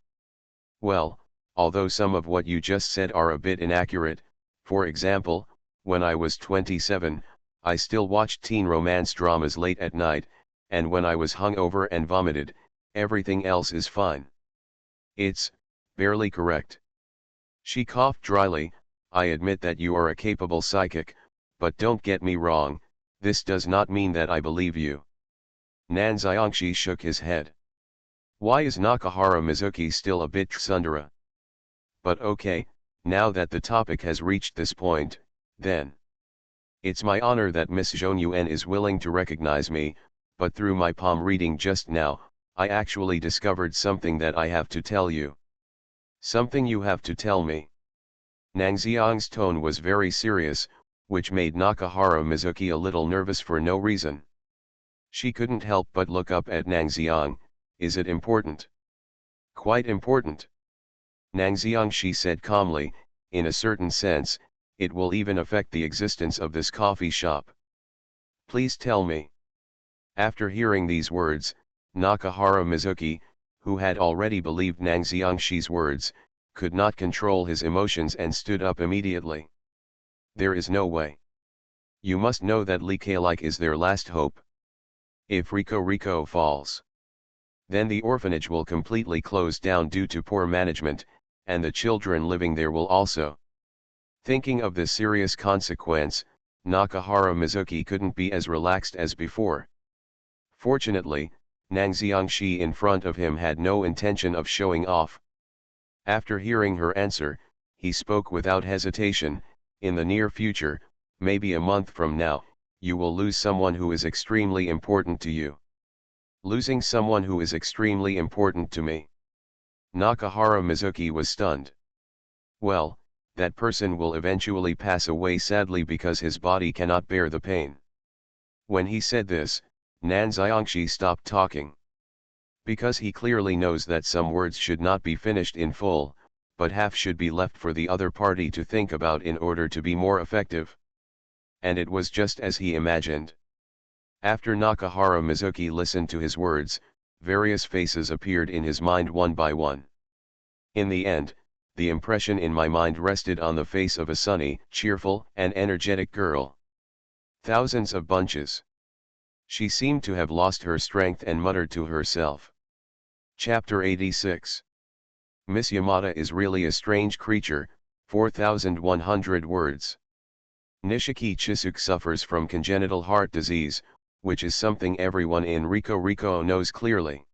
Well, although some of what you just said are a bit inaccurate, for example, when I was 27, I still watched teen romance dramas late at night, and when I was hungover and vomited, everything else is fine. It's barely correct. She coughed dryly. I admit that you are a capable psychic, but don't get me wrong, this does not mean that I believe you. Nanxiangshi shook his head. Why is Nakahara Mizuki still a bit tsundere? But okay, now that the topic has reached this point, then. It's my honor that Miss Zhonyuan is willing to recognize me, but through my palm reading just now, I actually discovered something that I have to tell you. Something you have to tell me. Nangxiang's tone was very serious, which made Nakahara Mizuki a little nervous for no reason. She couldn't help but look up at Nangxiang. Is it important? Quite important. Nangxiangshi said calmly, in a certain sense, it will even affect the existence of this coffee shop. Please tell me. After hearing these words, Nakahara Mizuki, who had already believed Nangxiangshi's words, could not control his emotions and stood up immediately. There is no way. You must know that Like is their last hope. If Rico falls, then the orphanage will completely close down due to poor management, and the children living there will also. Thinking of this serious consequence, Nakahara Mizuki couldn't be as relaxed as before. Fortunately, Nangxiangshi in front of him had no intention of showing off. After hearing her answer, he spoke without hesitation. In the near future, maybe a month from now, you will lose someone who is extremely important to you. Losing someone who is extremely important to me. Nakahara Mizuki was stunned. Well, that person will eventually pass away sadly because his body cannot bear the pain. When he said this, Nanxiangshi stopped talking. Because he clearly knows that some words should not be finished in full, but half should be left for the other party to think about in order to be more effective. And it was just as he imagined. After Nakahara Mizuki listened to his words, various faces appeared in his mind one by one. In the end, the impression in my mind rested on the face of a sunny, cheerful, and energetic girl. Thousands of bunches. She seemed to have lost her strength and muttered to herself. Chapter 86. Miss Yamada is really a strange creature, 4,100 words. Nishiki Chisuke suffers from congenital heart disease, which is something everyone in Rico knows clearly.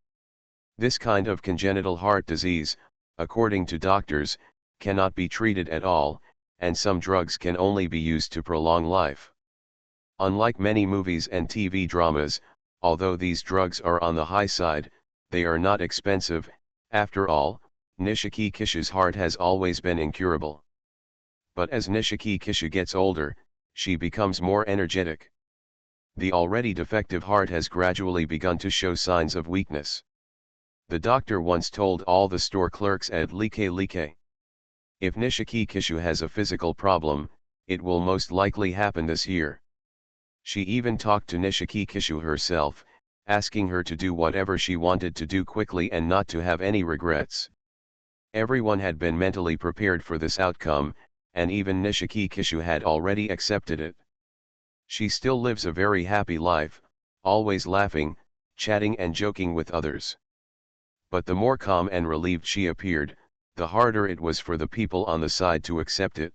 This kind of congenital heart disease, according to doctors, cannot be treated at all, and some drugs can only be used to prolong life. Unlike many movies and TV dramas, although these drugs are on the high side, they are not expensive. After all, Nishiki Kishu's heart has always been incurable. But as Nishiki Kishu gets older, she becomes more energetic. The already defective heart has gradually begun to show signs of weakness. The doctor once told all the store clerks at Like, if Nishiki Kishu has a physical problem, it will most likely happen this year. She even talked to Nishiki Kishu herself, asking her to do whatever she wanted to do quickly and not to have any regrets. Everyone had been mentally prepared for this outcome, and even Nishiki Kishu had already accepted it. She still lives a very happy life, always laughing, chatting and joking with others. But the more calm and relieved she appeared, the harder it was for the people on the side to accept it.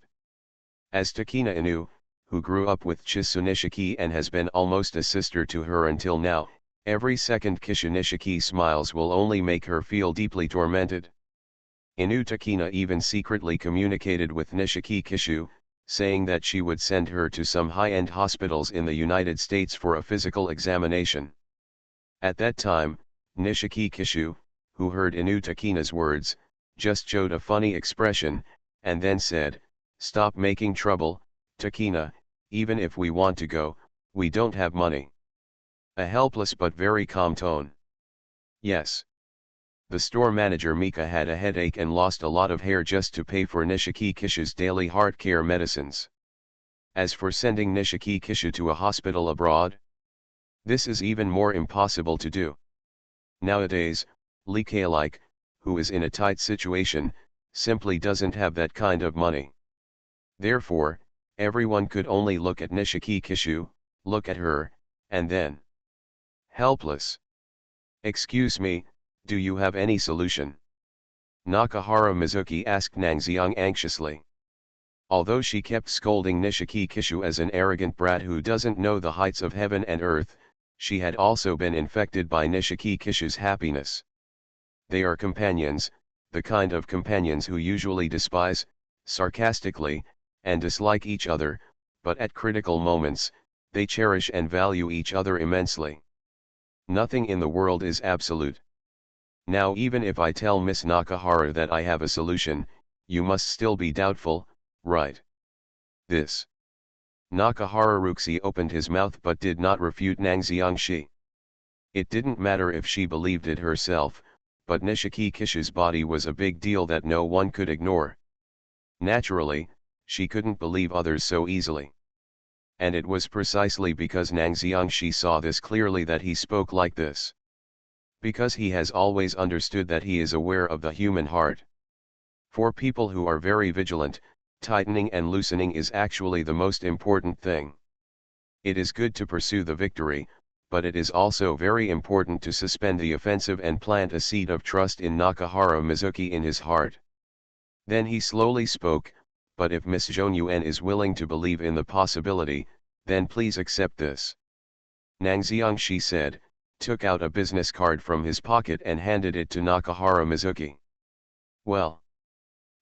As Takina Inu, who grew up with Chisu Nishiki and has been almost a sister to her until now, every second Kishu Nishiki smiles will only make her feel deeply tormented. Inu Takina even secretly communicated with Nishiki Kishu, saying that she would send her to some high-end hospitals in the United States for a physical examination. At that time, Nishiki Kishu, who heard Inu Takina's words, just showed a funny expression, and then said, "Stop making trouble, Takina, even if we want to go, we don't have money." A helpless but very calm tone. Yes. The store manager Mika had a headache and lost a lot of hair just to pay for Nishiki Kishu's daily heart care medicines. As for sending Nishiki Kishu to a hospital abroad, this is even more impossible to do. Nowadays, Lee Kailike, who is in a tight situation, simply doesn't have that kind of money. Therefore, everyone could only look at Nishiki Kishu, look at her, and then helpless. "Excuse me, do you have any solution?" Nakahara Mizuki asked Nangxiang anxiously. Although she kept scolding Nishiki Kishu as an arrogant brat who doesn't know the heights of heaven and earth, she had also been infected by Nishiki Kishu's happiness. They are companions, the kind of companions who usually despise, sarcastically, and dislike each other, but at critical moments, they cherish and value each other immensely. Nothing in the world is absolute. Now even if I tell Miss Nakahara that I have a solution, you must still be doubtful, right? This. Nakahara Ruxi opened his mouth but did not refute Nangxiangshi. It didn't matter if she believed it herself, but Nishiki Kishu's body was a big deal that no one could ignore. Naturally, she couldn't believe others so easily. And it was precisely because Nangxiangshi saw this clearly that he spoke like this. Because he has always understood that he is aware of the human heart. For people who are very vigilant, tightening and loosening is actually the most important thing. It is good to pursue the victory, but it is also very important to suspend the offensive and plant a seed of trust in Nakahara Mizuki in his heart. Then he slowly spoke, "But if Miss Zhonyuan is willing to believe in the possibility, then please accept this." Nangxiangshi said, took out a business card from his pocket and handed it to Nakahara Mizuki. Well.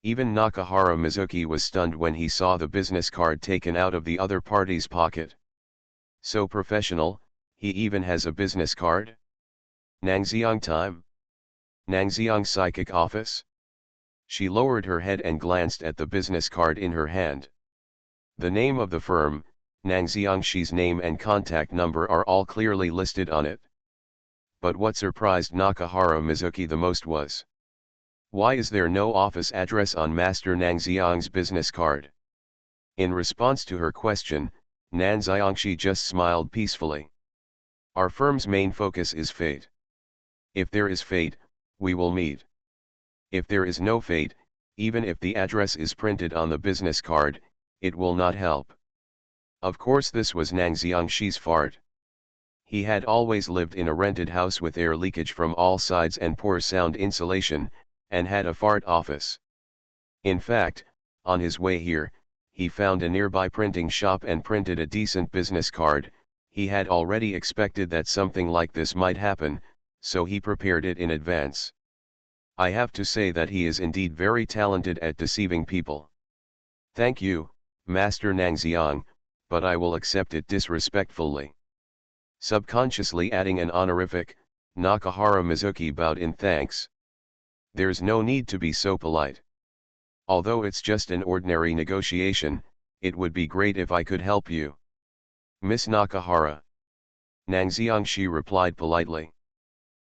Even Nakahara Mizuki was stunned when he saw the business card taken out of the other party's pocket. So professional, he even has a business card? Nangxiang time? Nangxiang psychic office? She lowered her head and glanced at the business card in her hand. The name of the firm, Nangxiangshi's name and contact number are all clearly listed on it. But what surprised Nakahara Mizuki the most was, why is there no office address on Master Nangxiang's business card? In response to her question, Nangxiangshi just smiled peacefully. Our firm's main focus is fate. If there is fate, we will meet. If there is no fate, even if the address is printed on the business card, it will not help. Of course this was Nangxiangshi's fart. He had always lived in a rented house with air leakage from all sides and poor sound insulation, and had a fart office. In fact, on his way here, he found a nearby printing shop and printed a decent business card. He had already expected that something like this might happen, so he prepared it in advance. I have to say that he is indeed very talented at deceiving people. Thank you, Master Nangxiang, but I will accept it disrespectfully. Subconsciously adding an honorific, Nakahara Mizuki bowed in thanks. There's no need to be so polite. Although it's just an ordinary negotiation, it would be great if I could help you. Miss Nakahara. Nangxiangshi replied politely.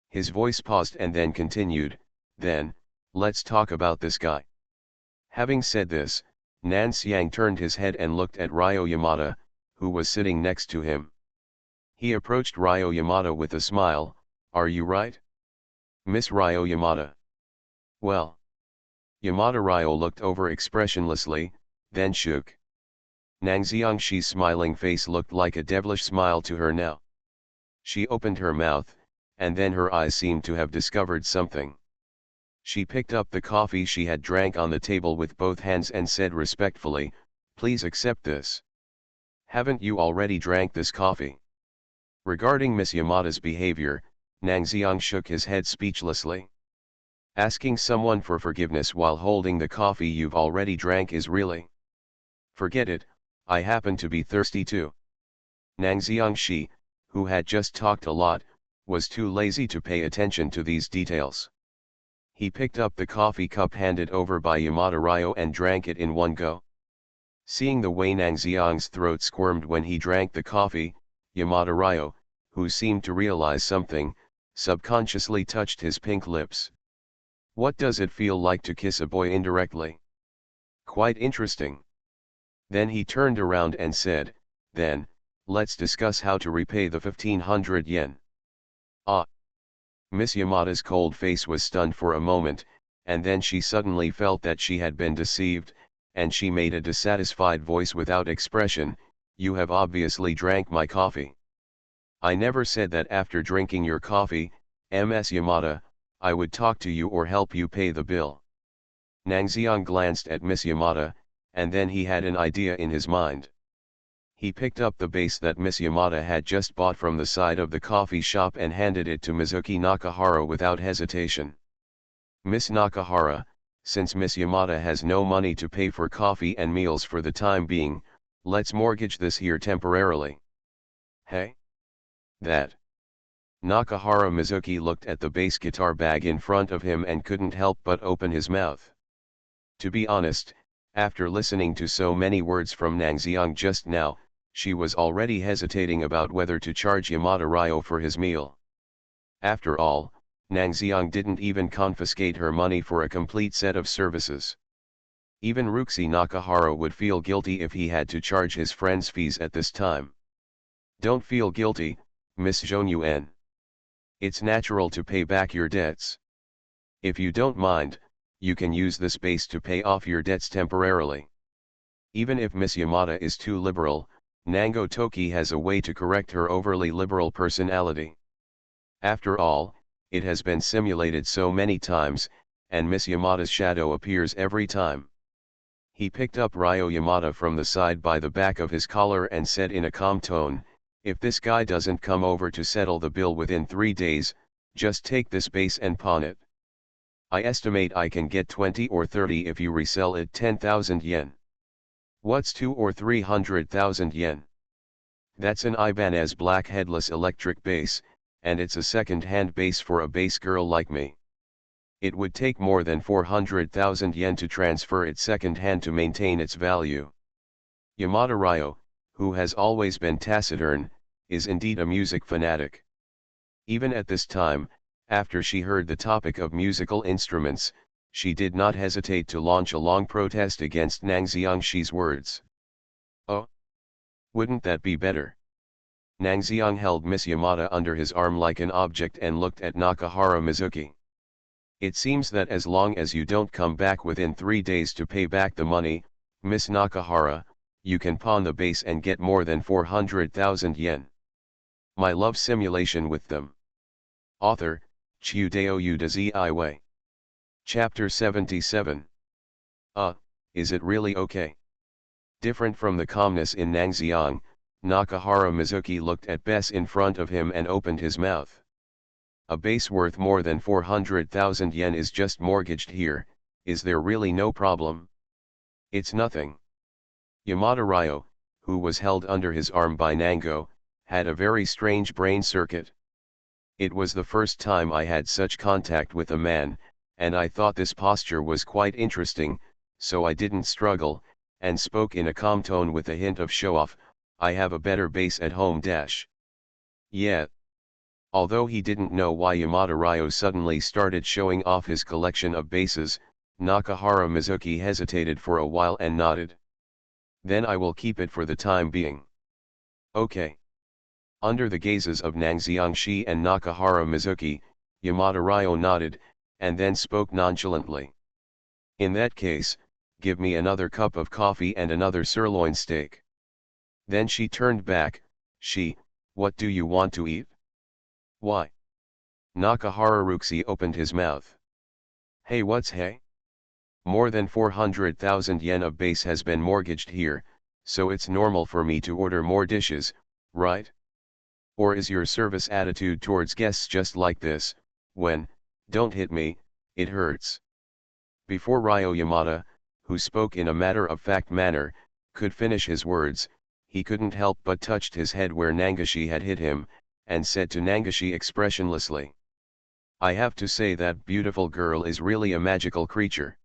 His voice paused and then continued, then, let's talk about this guy. Having said this, Nanxiang turned his head and looked at Ryo Yamada, who was sitting next to him. He approached Ryo Yamada with a smile, are you right? Miss Ryo Yamada. Well. Yamada Ryo looked over expressionlessly, then shook. Nang Xiangshi's smiling face looked like a devilish smile to her now. She opened her mouth, and then her eyes seemed to have discovered something. She picked up the coffee she had drank on the table with both hands and said respectfully, "Please accept this. Haven't you already drank this coffee?" Regarding Miss Yamada's behavior, Nang Xiang shook his head speechlessly. Asking someone for forgiveness while holding the coffee you've already drank is really... Forget it, I happen to be thirsty too. Nang Xiangshi, who had just talked a lot, was too lazy to pay attention to these details. He picked up the coffee cup handed over by Yamada Ryo and drank it in one go. Seeing the way Nang Xiang's throat squirmed when he drank the coffee, Yamada Ryo, who seemed to realize something, subconsciously touched his pink lips. What does it feel like to kiss a boy indirectly? Quite interesting. Then he turned around and said, "Then, let's discuss how to repay the 1500 yen. Ah." Miss Yamada's cold face was stunned for a moment, and then she suddenly felt that she had been deceived, and she made a dissatisfied voice without expression, "You have obviously drank my coffee. I never said that after drinking your coffee, Ms. Yamada, I would talk to you or help you pay the bill." Nang Xiang glanced at Miss Yamada, and then he had an idea in his mind. He picked up the base that Miss Yamada had just bought from the side of the coffee shop and handed it to Mizuki Nakahara without hesitation. "Miss Nakahara, since Miss Yamada has no money to pay for coffee and meals for the time being, let's mortgage this here temporarily." "Hey? That?" Nakahara Mizuki looked at the bass guitar bag in front of him and couldn't help but open his mouth. To be honest, after listening to so many words from Nang Xiang just now, she was already hesitating about whether to charge Yamada Ryo for his meal. After all, Nang Xiang didn't even confiscate her money for a complete set of services. Even Ruxi Nakahara would feel guilty if he had to charge his friend's fees at this time. "Don't feel guilty, Miss Zhonyuan. It's natural to pay back your debts. If you don't mind, you can use this base to pay off your debts temporarily. Even if Miss Yamada is too liberal, Nango Toki has a way to correct her overly liberal personality. After all, it has been simulated so many times, and Miss Yamada's shadow appears every time." He picked up Ryo Yamada from the side by the back of his collar and said in a calm tone, "If this guy doesn't come over to settle the bill within 3 days, just take this base and pawn it. I estimate I can get 20 or 30 if you resell it 10,000 yen. What's 2 or 300,000 yen? That's an Ibanez black headless electric bass, and it's a second-hand bass for a bass girl like me. It would take more than 400,000 yen to transfer it second-hand to maintain its value." Yamada Ryo, who has always been taciturn, is indeed a music fanatic. Even at this time, after she heard the topic of musical instruments, she did not hesitate to launch a long protest against Nang Xiangshi's words. "Oh? Wouldn't that be better?" Nang Xiang held Miss Yamada under his arm like an object and looked at Nakahara Mizuki. "It seems that as long as you don't come back within 3 days to pay back the money, Miss Nakahara, you can pawn the base and get more than 400,000 yen. My love simulation with them." Author, Chiudeo Udazi. Chapter 77. Is it really okay? Different from the calmness in Nang Xiang, Nakahara Mizuki looked at Bess in front of him and opened his mouth. "A base worth more than 400,000 yen is just mortgaged here, is there really no problem?" "It's nothing." Yamada Ryo, who was held under his arm by Nango, had a very strange brain circuit. "It was the first time I had such contact with a man, and I thought this posture was quite interesting, so I didn't struggle, and spoke in a calm tone with a hint of show-off, 'I have a better base at home dash.' Yeah." Although he didn't know why Yamada Ryo suddenly started showing off his collection of bases, Nakahara Mizuki hesitated for a while and nodded. "Then I will keep it for the time being." "Okay." Under the gazes of Nang Xiangshi and Nakahara Mizuki, Yamada Ryo nodded, and then spoke nonchalantly. "In that case, give me another cup of coffee and another sirloin steak. Then she turned back, what do you want to eat? Why? Nakaharuxi opened his mouth. Hey, what's hey? More than 400,000 yen of base has been mortgaged here, so it's normal for me to order more dishes, right? Or is your service attitude towards guests just like this, when, don't hit me, it hurts? Before Ryo Yamada, who spoke in a matter-of-fact manner, could finish his words, he couldn't help but touched his head where Nangashi had hit him, and said to Nangashi expressionlessly, I have to say that beautiful girl is really a magical creature.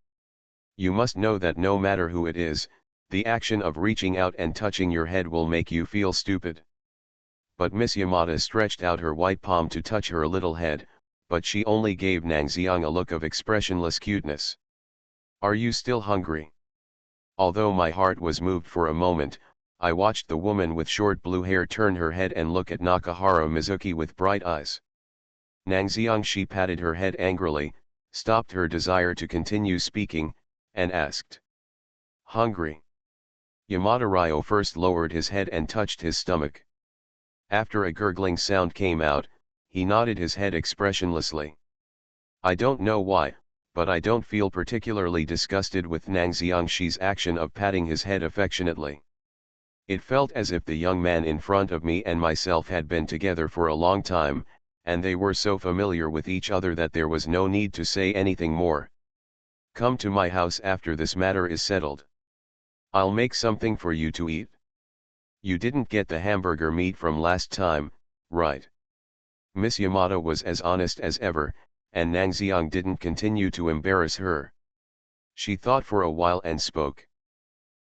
You must know that no matter who it is, the action of reaching out and touching your head will make you feel stupid. But Miss Yamada stretched out her white palm to touch her little head, but she only gave Nangxiang a look of expressionless cuteness. Are you still hungry? Although my heart was moved for a moment, I watched the woman with short blue hair turn her head and look at Nakahara Mizuki with bright eyes. Nangxiang she patted her head angrily, stopped her desire to continue speaking, and asked. Hungry? Yamada Ryo first lowered his head and touched his stomach. After a gurgling sound came out, he nodded his head expressionlessly. I don't know why, but I don't feel particularly disgusted with Nangxiang Shi's action of patting his head affectionately. It felt as if the young man in front of me and myself had been together for a long time, and they were so familiar with each other that there was no need to say anything more. Come to my house after this matter is settled. I'll make something for you to eat. You didn't get the hamburger meat from last time, right? Miss Yamada was as honest as ever, and Nangxiang didn't continue to embarrass her. She thought for a while and spoke.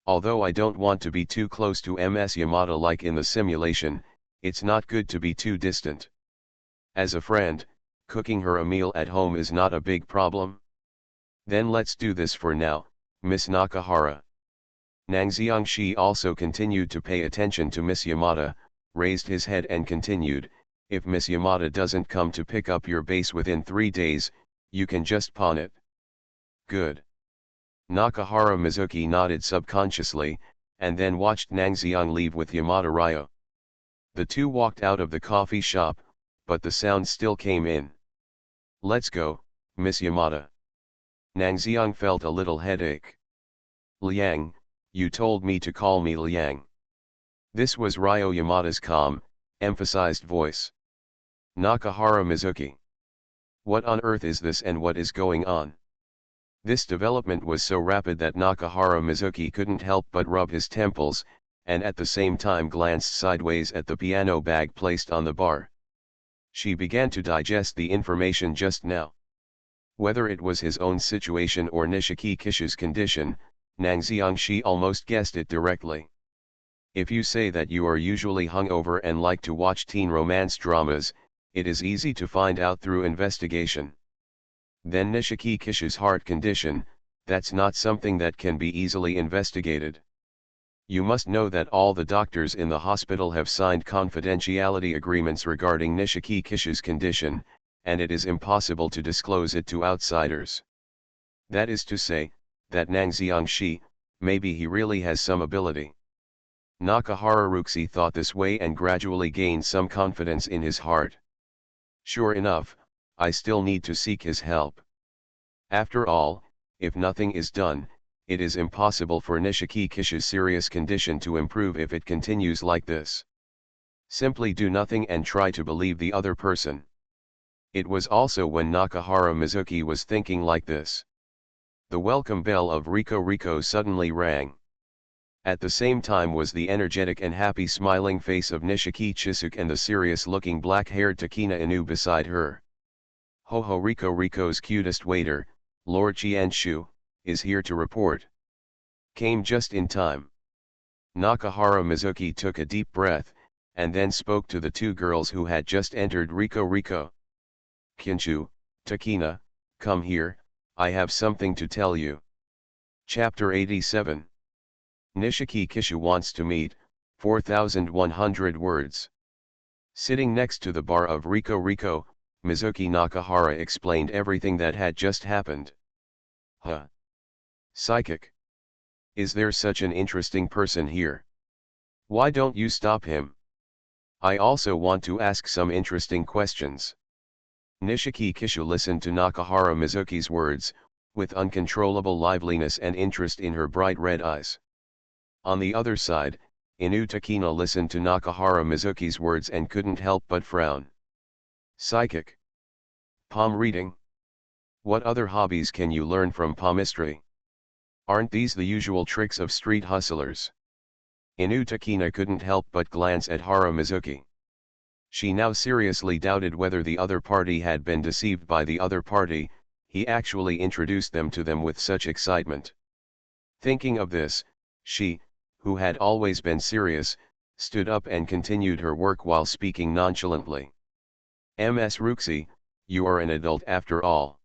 Although I don't want to be too close to Ms. Yamada like in the simulation, it's not good to be too distant. As a friend, cooking her a meal at home is not a big problem. Then let's do this for now, Miss Nakahara. Nangxiang Shi also continued to pay attention to Miss Yamada, raised his head and continued, if Miss Yamada doesn't come to pick up your base within 3 days, you can just pawn it. Good. Nakahara Mizuki nodded subconsciously, and then watched Nangxiang leave with Yamada Ryo. The two walked out of the coffee shop, but the sound still came in. Let's go, Miss Yamada. Nangxiang felt a little headache. Liang, you told me to call me Liang. This was Ryo Yamada's calm, emphasized voice. Nakahara Mizuki. What on earth is this and what is going on? This development was so rapid that Nakahara Mizuki couldn't help but rub his temples, and at the same time glanced sideways at the piano bag placed on the bar. She began to digest the information just now. Whether it was his own situation or Nishiki Kishu's condition, Nangxiang Shi almost guessed it directly. If you say that you are usually hungover and like to watch teen romance dramas, it is easy to find out through investigation. Then Nishiki Kishu's heart condition, that's not something that can be easily investigated. You must know that all the doctors in the hospital have signed confidentiality agreements regarding Nishiki Kishu's condition, and it is impossible to disclose it to outsiders. That is to say, that Nangxiang Shi, maybe he really has some ability. Nakaharuxi thought this way and gradually gained some confidence in his heart. Sure enough, I still need to seek his help. After all, if nothing is done, it is impossible for Nishiki Kishu's serious condition to improve if it continues like this. Simply do nothing and try to believe the other person. It was also when Nakahara Mizuki was thinking like this. The welcome bell of Riko Riko suddenly rang. At the same time was the energetic and happy smiling face of Nishiki Chisuke and the serious-looking black-haired Takina Inu beside her. Ho ho, Riko Riko's cutest waiter, Lord Qianshu, is here to report. Came just in time. Nakahara Mizuki took a deep breath, and then spoke to the two girls who had just entered Riko Riko. Qianshu, Takina, come here, I have something to tell you. Chapter 87. Nishiki Kishu wants to meet, 4,100 words. Sitting next to the bar of Riko Riko, Mizuki Nakahara explained everything that had just happened. Huh. Psychic. Is there such an interesting person here? Why don't you stop him? I also want to ask some interesting questions. Nishiki Kishu listened to Nakahara Mizuki's words, with uncontrollable liveliness and interest in her bright red eyes. On the other side, Inu Takina listened to Nakahara Mizuki's words and couldn't help but frown. Psychic. Palm reading. What other hobbies can you learn from palmistry? Aren't these the usual tricks of street hustlers? Inu Takina couldn't help but glance at Hara Mizuki. She now seriously doubted whether the other party had been deceived by the other party. He actually introduced them to them with such excitement. Thinking of this, she, who had always been serious, stood up and continued her work while speaking nonchalantly. Ms. Ruxi, you are an adult after all.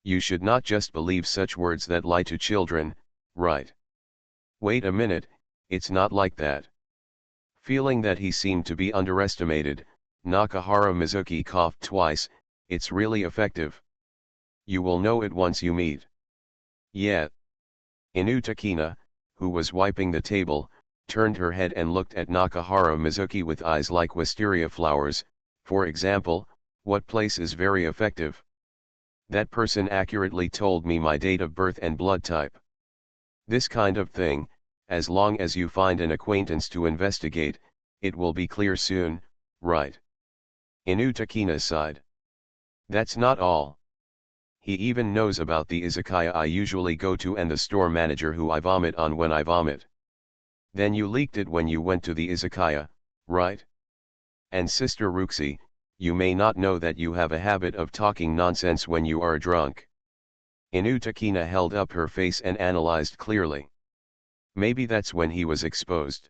You should not just believe such words that lie to children, right? Wait a minute, it's not like that. Feeling that he seemed to be underestimated, Nakahara Mizuki coughed twice. It's really effective. You will know it once you meet. Yeah. Inu Takina, who was wiping the table, turned her head and looked at Nakahara Mizuki with eyes like wisteria flowers. For example, what place is very effective? That person accurately told me my date of birth and blood type. This kind of thing, as long as you find an acquaintance to investigate, it will be clear soon, right? Inu Takina sighed. That's not all. He even knows about the izakaya I usually go to and the store manager who I vomit on when I vomit. Then you leaked it when you went to the izakaya, right? And Sister Ruxi, you may not know that you have a habit of talking nonsense when you are drunk. Inu Takina held up her face and analyzed clearly. Maybe that's when he was exposed.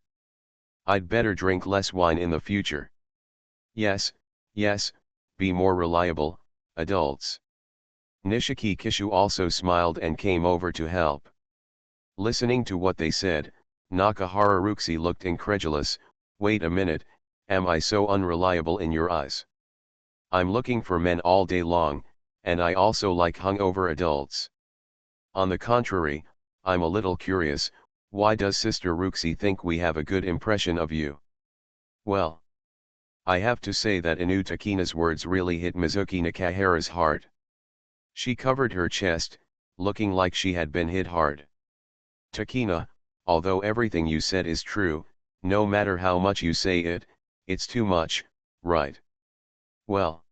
I'd better drink less wine in the future. Yes, yes, be more reliable, adults. Nishiki Kishu also smiled and came over to help. Listening to what they said, Nakahara Ruxi looked incredulous. Wait a minute, am I so unreliable in your eyes? I'm looking for men all day long, and I also like hungover adults. On the contrary, I'm a little curious, why does Sister Ruxi think we have a good impression of you? Well, I have to say that Inu Takina's words really hit Mizuki Nakahara's heart. She covered her chest, looking like she had been hit hard. Takina, although everything you said is true, no matter how much you say it, it's too much, right? Well.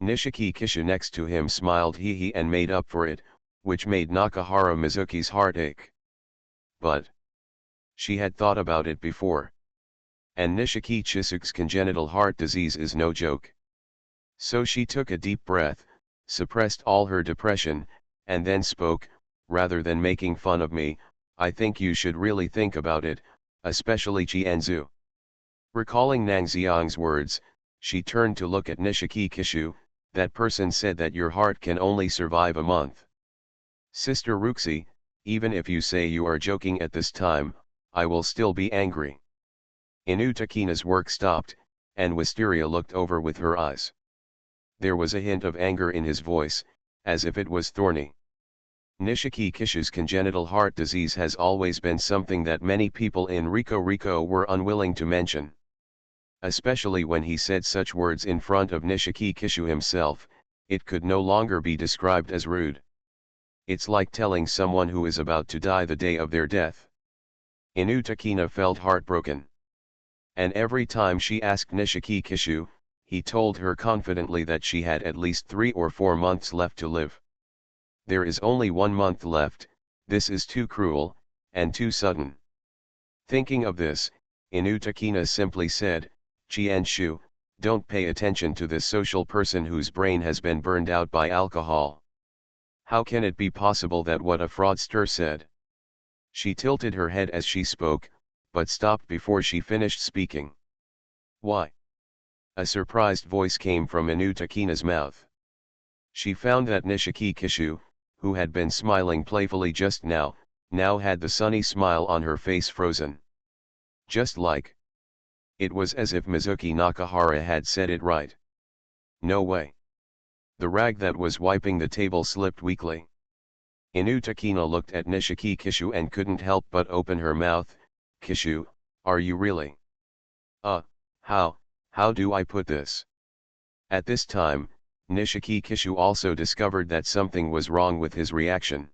Nishiki Kishu next to him smiled hee and made up for it, which made Nakahara Mizuki's heart ache. But she had thought about it before. And Nishiki Chisuke's congenital heart disease is no joke. So she took a deep breath, suppressed all her depression, and then spoke, rather than making fun of me, I think you should really think about it, especially Chienzu. Recalling Nang Xiang's words, she turned to look at Nishiki Kishu. That person said that your heart can only survive a month. Sister Ruxi, even if you say you are joking at this time, I will still be angry. Inu Takina's work stopped, and Wisteria looked over with her eyes. There was a hint of anger in his voice, as if it was thorny. Nishiki Kishu's congenital heart disease has always been something that many people in Rico were unwilling to mention. Especially when he said such words in front of Nishiki Kishu himself, it could no longer be described as rude. It's like telling someone who is about to die the day of their death. Inu Takina felt heartbroken. And every time she asked Nishiki Kishu, he told her confidently that she had at least 3 or 4 months left to live. There is only 1 month left, this is too cruel, and too sudden. Thinking of this, Inu Takina simply said, Qianshu, don't pay attention to this social person whose brain has been burned out by alcohol. How can it be possible that what a fraudster said? She tilted her head as she spoke, but stopped before she finished speaking. Why? A surprised voice came from Inu Takina's mouth. She found that Nishiki Kishu, who had been smiling playfully just now had the sunny smile on her face frozen. Just like. It was as if Mizuki Nakahara had said it right. No way. The rag that was wiping the table slipped weakly. Inu Takina looked at Nishiki Kishu and couldn't help but open her mouth. Kishu, are you really? How do I put this? At this time, Nishiki Kishu also discovered that something was wrong with his reaction.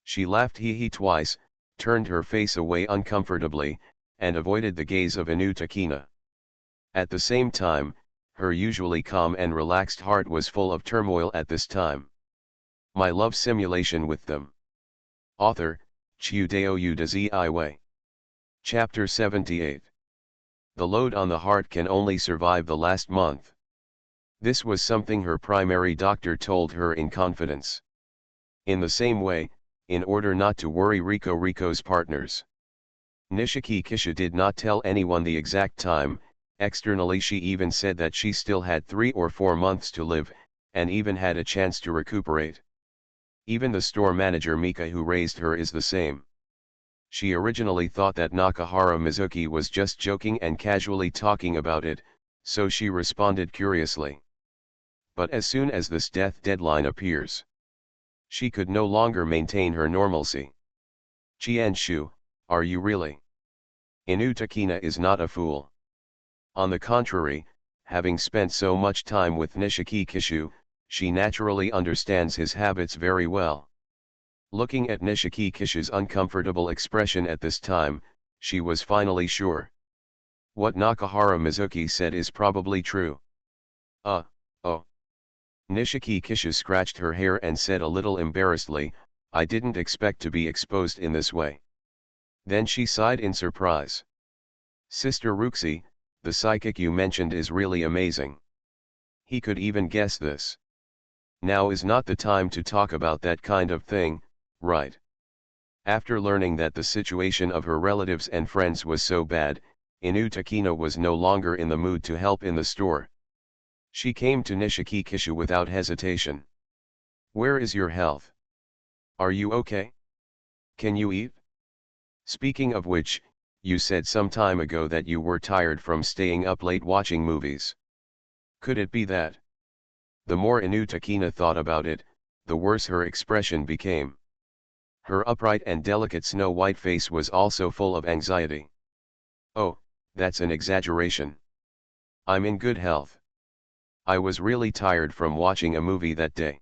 She laughed hee twice, turned her face away uncomfortably, and avoided the gaze of Inu Takina. At the same time, her usually calm and relaxed heart was full of turmoil at this time. My love simulation with them. Author, Chiudeo Udazi. Chapter 78. The load on the heart can only survive the last month. This was something her primary doctor told her in confidence. In the same way, in order not to worry Riko's partners, Nishiki Kishu did not tell anyone the exact time. Externally she even said that she still had 3 or 4 months to live, and even had a chance to recuperate. Even the store manager Mika who raised her is the same. She originally thought that Nakahara Mizuki was just joking and casually talking about it, so she responded curiously. But as soon as this death deadline appears, she could no longer maintain her normalcy. Qianshu, are you really? Inu Takina is not a fool. On the contrary, having spent so much time with Nishiki Kishu, she naturally understands his habits very well. Looking at Nishiki Kishu's uncomfortable expression at this time, she was finally sure. What Nakahara Mizuki said is probably true. Oh. Nishiki Kishu scratched her hair and said a little embarrassedly, I didn't expect to be exposed in this way. Then she sighed in surprise. Sister Ruxi, the psychic you mentioned is really amazing. He could even guess this. Now is not the time to talk about that kind of thing, right? After learning that the situation of her relatives and friends was so bad, Inu Takina was no longer in the mood to help in the store. She came to Nishiki Kishu without hesitation. Where is your health? Are you okay? Can you eat? Speaking of which, you said some time ago that you were tired from staying up late watching movies. Could it be that? The more Inu Takina thought about it, the worse her expression became. Her upright and delicate snow-white face was also full of anxiety. Oh, that's an exaggeration. I'm in good health. I was really tired from watching a movie that day.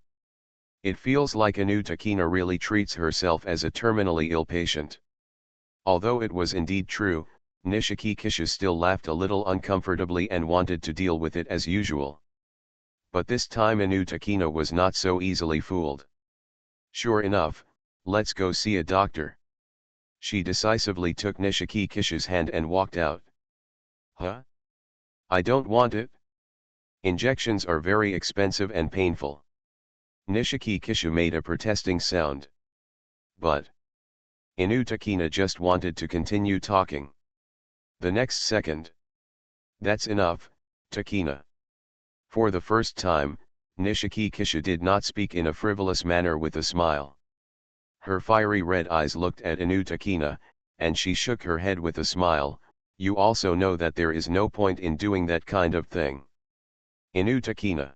It feels like Inu Takina really treats herself as a terminally ill patient. Although it was indeed true, Nishiki Kishu still laughed a little uncomfortably and wanted to deal with it as usual. But this time Inu Takina was not so easily fooled. Sure enough, let's go see a doctor. She decisively took Nishiki Kishu's hand and walked out. Huh? I don't want it. Injections are very expensive and painful. Nishiki Kishu made a protesting sound. But Inu Takina just wanted to continue talking. The next second. That's enough, Takina. For the first time, Nishiki Kishu did not speak in a frivolous manner with a smile. Her fiery red eyes looked at Inu Takina, and she shook her head with a smile. You also know that there is no point in doing that kind of thing. Inu Takina.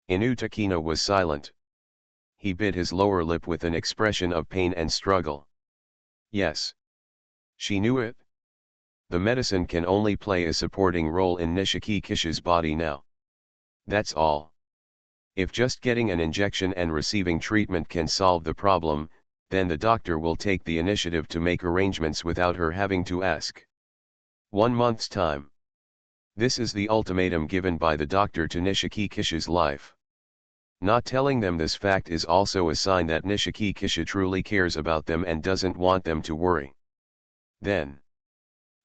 Inu Takina was silent. He bit his lower lip with an expression of pain and struggle. Yes. She knew it. The medicine can only play a supporting role in Nishiki Kishu's body now. That's all. If just getting an injection and receiving treatment can solve the problem, then the doctor will take the initiative to make arrangements without her having to ask. 1 month's time. This is the ultimatum given by the doctor to Nishiki Kishu's life. Not telling them this fact is also a sign that Nishiki Kishu truly cares about them and doesn't want them to worry. Then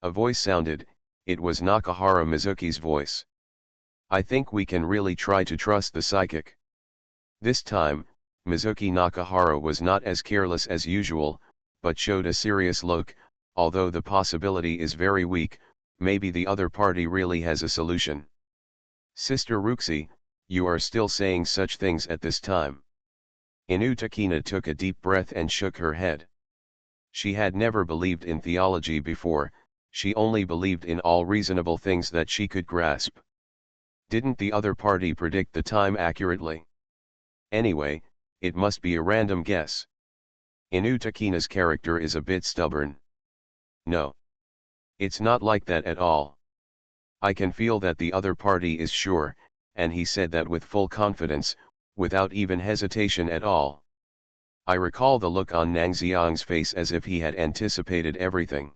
a voice sounded. It was Nakahara Mizuki's voice. I think we can really try to trust the psychic. This time, Mizuki Nakahara was not as careless as usual, but showed a serious look. Although the possibility is very weak, maybe the other party really has a solution. Sister Ruxi, you are still saying such things at this time. Inu Takina took a deep breath and shook her head. She had never believed in theology before, she only believed in all reasonable things that she could grasp. Didn't the other party predict the time accurately? Anyway, it must be a random guess. Inu Takina's character is a bit stubborn. No. It's not like that at all. I can feel that the other party is sure, and he said that with full confidence, without even hesitation at all. I recall the look on Nang Xiang's face as if he had anticipated everything.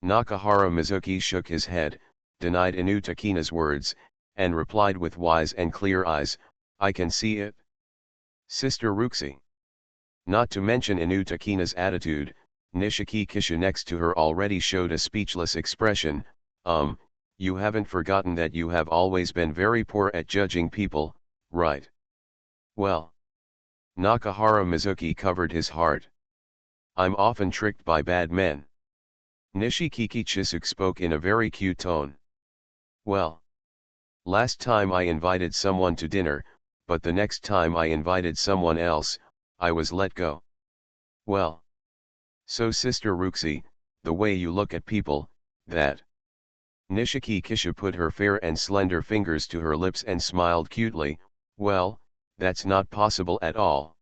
Nakahara Mizuki shook his head, denied Inu Takina's words, and replied with wise and clear eyes, I can see it. Sister Ruxi. Not to mention Inu Takina's attitude, Nishiki Kishu next to her already showed a speechless expression. You haven't forgotten that you have always been very poor at judging people, right? Well. Nakahara Mizuki covered his heart. I'm often tricked by bad men. Nishikiki Chisuk spoke in a very cute tone. Well. Last time I invited someone to dinner, but the next time I invited someone else, I was let go. Well. So Sister Ruxi, the way you look at people, that. Nishiki Kishu put her fair and slender fingers to her lips and smiled cutely, well, that's not possible at all.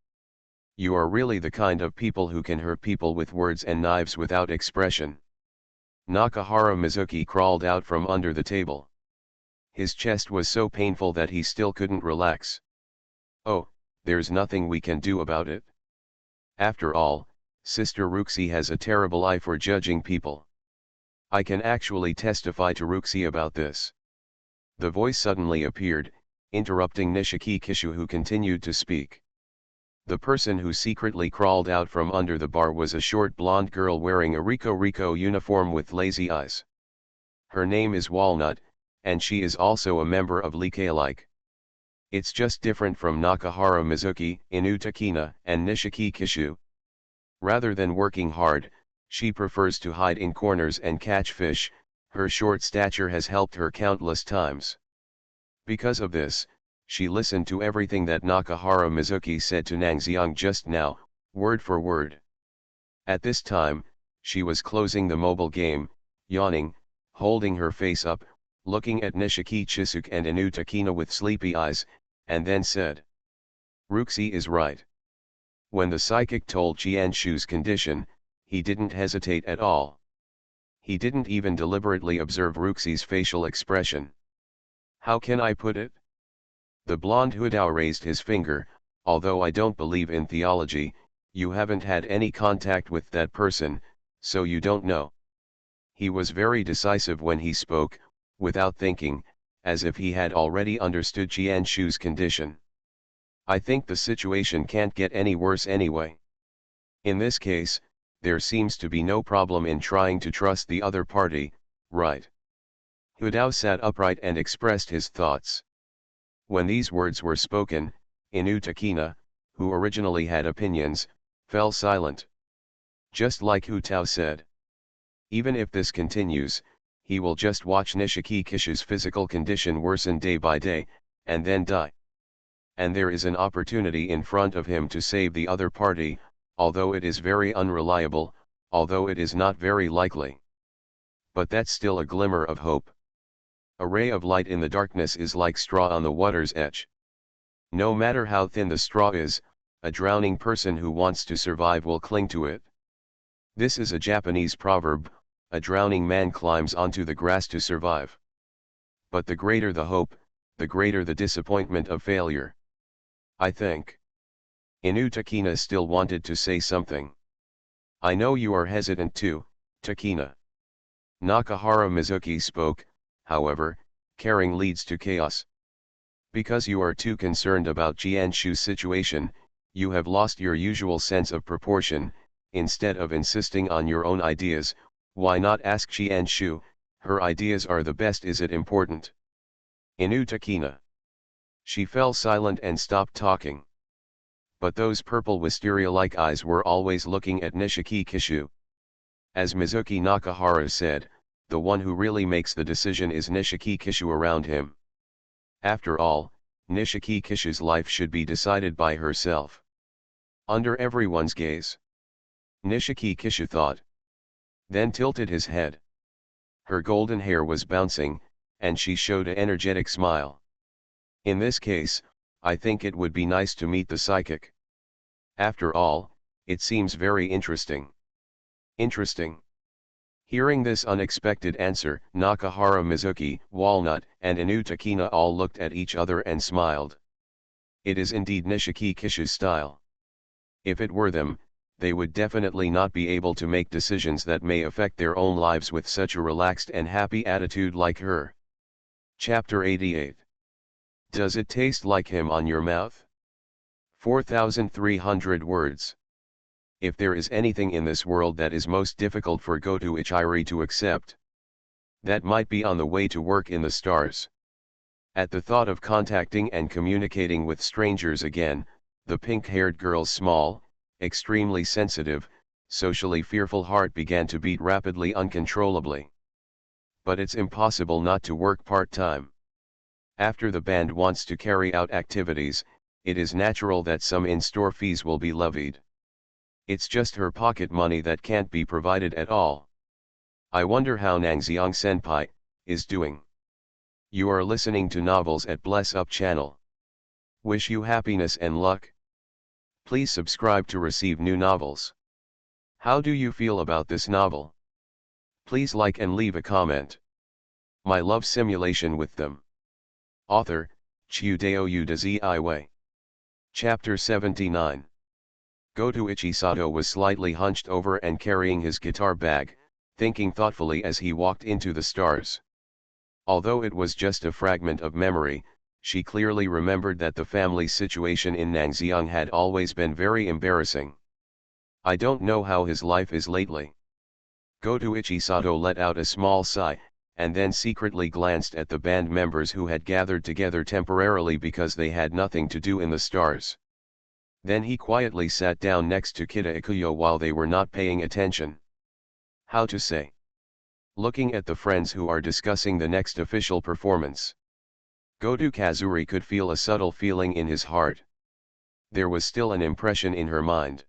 You are really the kind of people who can hurt people with words and knives without expression. Nakahara Mizuki crawled out from under the table. His chest was so painful that he still couldn't relax. Oh, there's nothing we can do about it. After all, Sister Ruxi has a terrible eye for judging people. I can actually testify to Ruxi about this. The voice suddenly appeared, interrupting Nishiki Kishu, who continued to speak. The person who secretly crawled out from under the bar was a short blonde girl wearing a Rico uniform with lazy eyes. Her name is Walnut, and she is also a member of Like. It's just different from Nakahara Mizuki, Inu Takina, and Nishiki Kishu. Rather than working hard, she prefers to hide in corners and catch fish. Her short stature has helped her countless times. Because of this, she listened to everything that Nakahara Mizuki said to Nang Xiang just now, word for word. At this time, she was closing the mobile game, yawning, holding her face up, looking at Nishiki Chisuk and Inu Takina with sleepy eyes, and then said, Ruxi is right. When the psychic told Qianshu's condition, he didn't hesitate at all. He didn't even deliberately observe Ruxi's facial expression. How can I put it? The blonde Hudao raised his finger, although I don't believe in theology, you haven't had any contact with that person, so you don't know. He was very decisive when he spoke, without thinking, as if he had already understood Qianshu's condition. I think the situation can't get any worse anyway. In this case, there seems to be no problem in trying to trust the other party, right? Hudao sat upright and expressed his thoughts. When these words were spoken, Inu Takina, who originally had opinions, fell silent. Just like Hudao said. Even if this continues, he will just watch Nishiki Kishu's physical condition worsen day by day, and then die. And there is an opportunity in front of him to save the other party, although it is very unreliable, although it is not very likely. But that's still a glimmer of hope. A ray of light in the darkness is like straw on the water's edge. No matter how thin the straw is, a drowning person who wants to survive will cling to it. This is a Japanese proverb, a drowning man climbs onto the grass to survive. But the greater the hope, the greater the disappointment of failure. I think. Inu Takina still wanted to say something. I know you are hesitant too, Takina. Nakahara Mizuki spoke, however, caring leads to chaos. Because you are too concerned about Qianshu's situation, you have lost your usual sense of proportion. Instead of insisting on your own ideas, why not ask Qianshu, her ideas are the best. Is it important? Inu Takina. She fell silent and stopped talking. But those purple wisteria-like eyes were always looking at Nishiki Kishu. As Mizuki Nakahara said, the one who really makes the decision is Nishiki Kishu around him. After all, Nishiki Kishu's life should be decided by herself. Under everyone's gaze. Nishiki Kishu thought. Then tilted his head. Her golden hair was bouncing, and she showed an energetic smile. In this case, I think it would be nice to meet the psychic. After all, It seems very interesting. Interesting. Hearing this unexpected answer, Nakahara Mizuki, Walnut, and Inu Takina all looked at each other and smiled. It is indeed Nishiki Kishu's style. If it were them, they would definitely not be able to make decisions that may affect their own lives with such a relaxed and happy attitude like her. Chapter 88. Does it taste like him on your mouth? 4,300 words. If there is anything in this world that is most difficult for Goto Ichiri to accept, that might be on the way to work in the stars. At the thought of contacting and communicating with strangers again, the pink-haired girl's small, extremely sensitive, socially fearful heart began to beat rapidly uncontrollably. But it's impossible not to work part-time. After the band wants to carry out activities, it is natural that some in-store fees will be levied. It's just her pocket money that can't be provided at all. I wonder how Nangxiang Senpai is doing. You are listening to Novels at Bless Up channel. Wish you happiness and luck. Please subscribe to receive new novels. How do you feel about this novel? Please like and leave a comment. My love simulation with them. Author, Chiudeo Udazi. Chapter 79. Goto Ichisato was slightly hunched over and carrying his guitar bag, thinking thoughtfully as he walked into the stars. Although it was just a fragment of memory, she clearly remembered that the family situation in Nangxiang had always been very embarrassing. I don't know how his life is lately. Goto Ichisato let out a small sigh, and then secretly glanced at the band members who had gathered together temporarily because they had nothing to do in the stars. Then he quietly sat down next to Kita Ikuyo while they were not paying attention. How to say? Looking at the friends who are discussing the next official performance. Goto Kazuri could feel a subtle feeling in his heart. There was still an impression in her mind.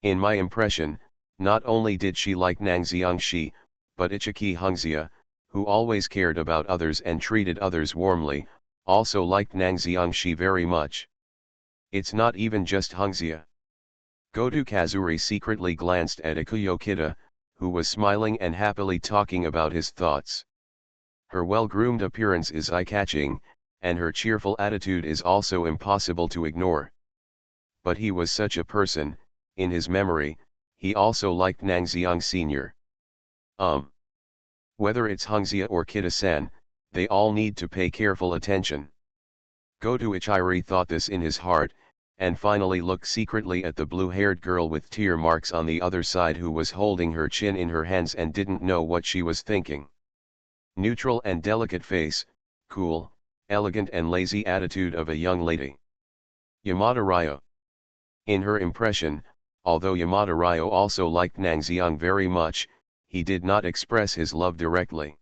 In my impression, not only did she like Nangxiang Shi, but Ichiki Hungzia, who always cared about others and treated others warmly, also liked Nangxiang Shi very much. It's not even just Hungzia. Goto Kazuri secretly glanced at Ikuyo Kita, who was smiling and happily talking about his thoughts. Her well-groomed appearance is eye-catching, and her cheerful attitude is also impossible to ignore. But he was such a person, in his memory, he also liked Nangxiang Sr. Whether it's Hungzia or Kita-san, they all need to pay careful attention. Goto Ichiri thought this in his heart, and finally looked secretly at the blue-haired girl with tear marks on the other side who was holding her chin in her hands and didn't know what she was thinking. Neutral and delicate face, cool, elegant and lazy attitude of a young lady. Yamada Ryo. In her impression, although Yamada Ryo also liked Nangxiang very much, he did not express his love directly.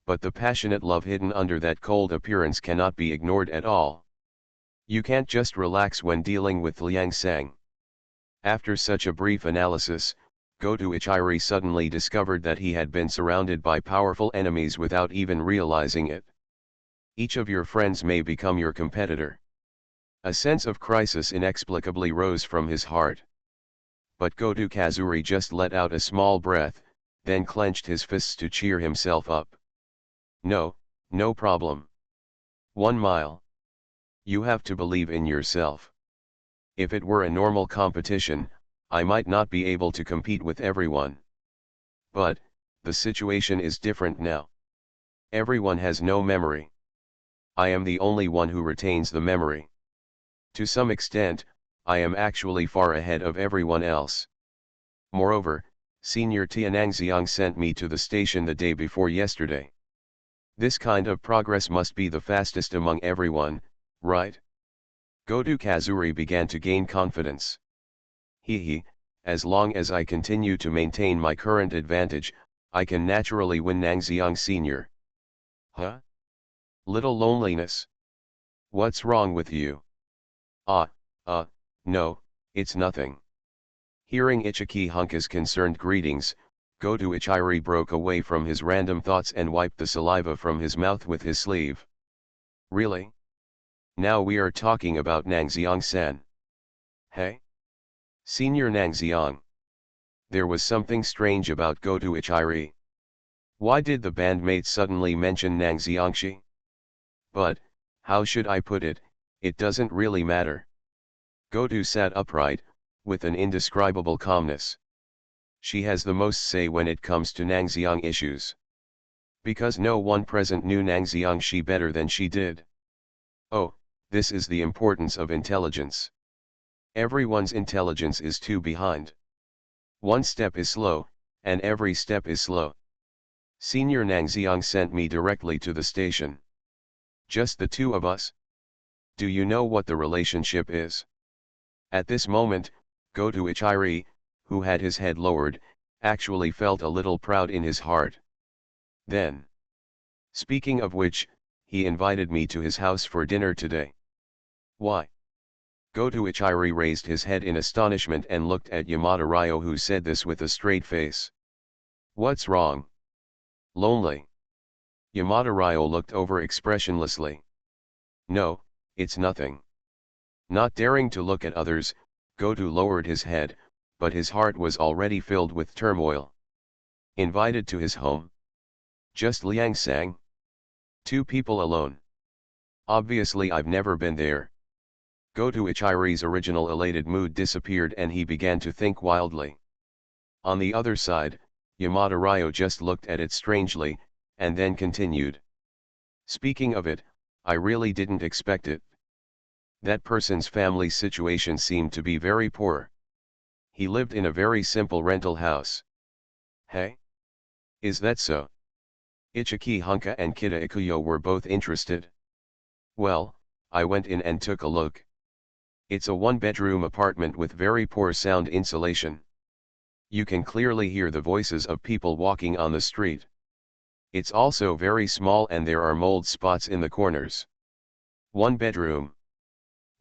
But the passionate love hidden under that cold appearance cannot be ignored at all. You can't just relax when dealing with Liang Sang. After such a brief analysis, Goto Ichiri suddenly discovered that he had been surrounded by powerful enemies without even realizing it. Each of your friends may become your competitor. A sense of crisis inexplicably rose from his heart. But Goto Kazuri just let out a small breath, then clenched his fists to cheer himself up. No, no problem. 1 mile. You have to believe in yourself. If it were a normal competition, I might not be able to compete with everyone. But, the situation is different now. Everyone has no memory. I am the only one who retains the memory. To some extent, I am actually far ahead of everyone else. Moreover, Senior Tianangxiang sent me to the station the day before yesterday. This kind of progress must be the fastest among everyone, right? Goto Kazuri began to gain confidence. As long as I continue to maintain my current advantage, I can naturally win Nangxiang Sr. Huh? Little loneliness. What's wrong with you? No, it's nothing. Hearing Ichiki Hunka's concerned greetings, Goto Ichiri broke away from his random thoughts and wiped the saliva from his mouth with his sleeve. Really? Now we are talking about Nangxiang-san. Hey? Senior Nangxiang. There was something strange about Goto Ichiri. Why did the bandmate suddenly mention Nangxiangshi? But, how should I put it, it doesn't really matter. Goto sat upright, with an indescribable calmness. She has the most say when it comes to Nangxiang issues. Because no one present knew Nangxiangshi better than she did. Oh, this is the importance of intelligence. Everyone's intelligence is too behind. One step is slow, and every step is slow. Senior Nangxiang sent me directly to the station. Just the two of us? Do you know what the relationship is? At this moment, Goto Ichiri, who had his head lowered, actually felt a little proud in his heart. Then, speaking of which, he invited me to his house for dinner today. Why? Goto Ichiri raised his head in astonishment and looked at Yamada Ryo, who said this with a straight face. What's wrong? Lonely? Yamada Ryo looked over expressionlessly. No, it's nothing. Not daring to look at others, Goto lowered his head, but his heart was already filled with turmoil. Invited to his home? Just Liang Sang? Two people alone. Obviously I've never been there. Goto Ichiri's original elated mood disappeared and he began to think wildly. On the other side, Yamada Ryo just looked at it strangely, and then continued. Speaking of it, I really didn't expect it. That person's family situation seemed to be very poor. He lived in a very simple rental house. Hey? Is that so? Ichiki Hunka and Kita Ikuyo were both interested. Well, I went in and took a look. It's a one-bedroom apartment with very poor sound insulation. You can clearly hear the voices of people walking on the street. It's also very small and there are mold spots in the corners. One bedroom.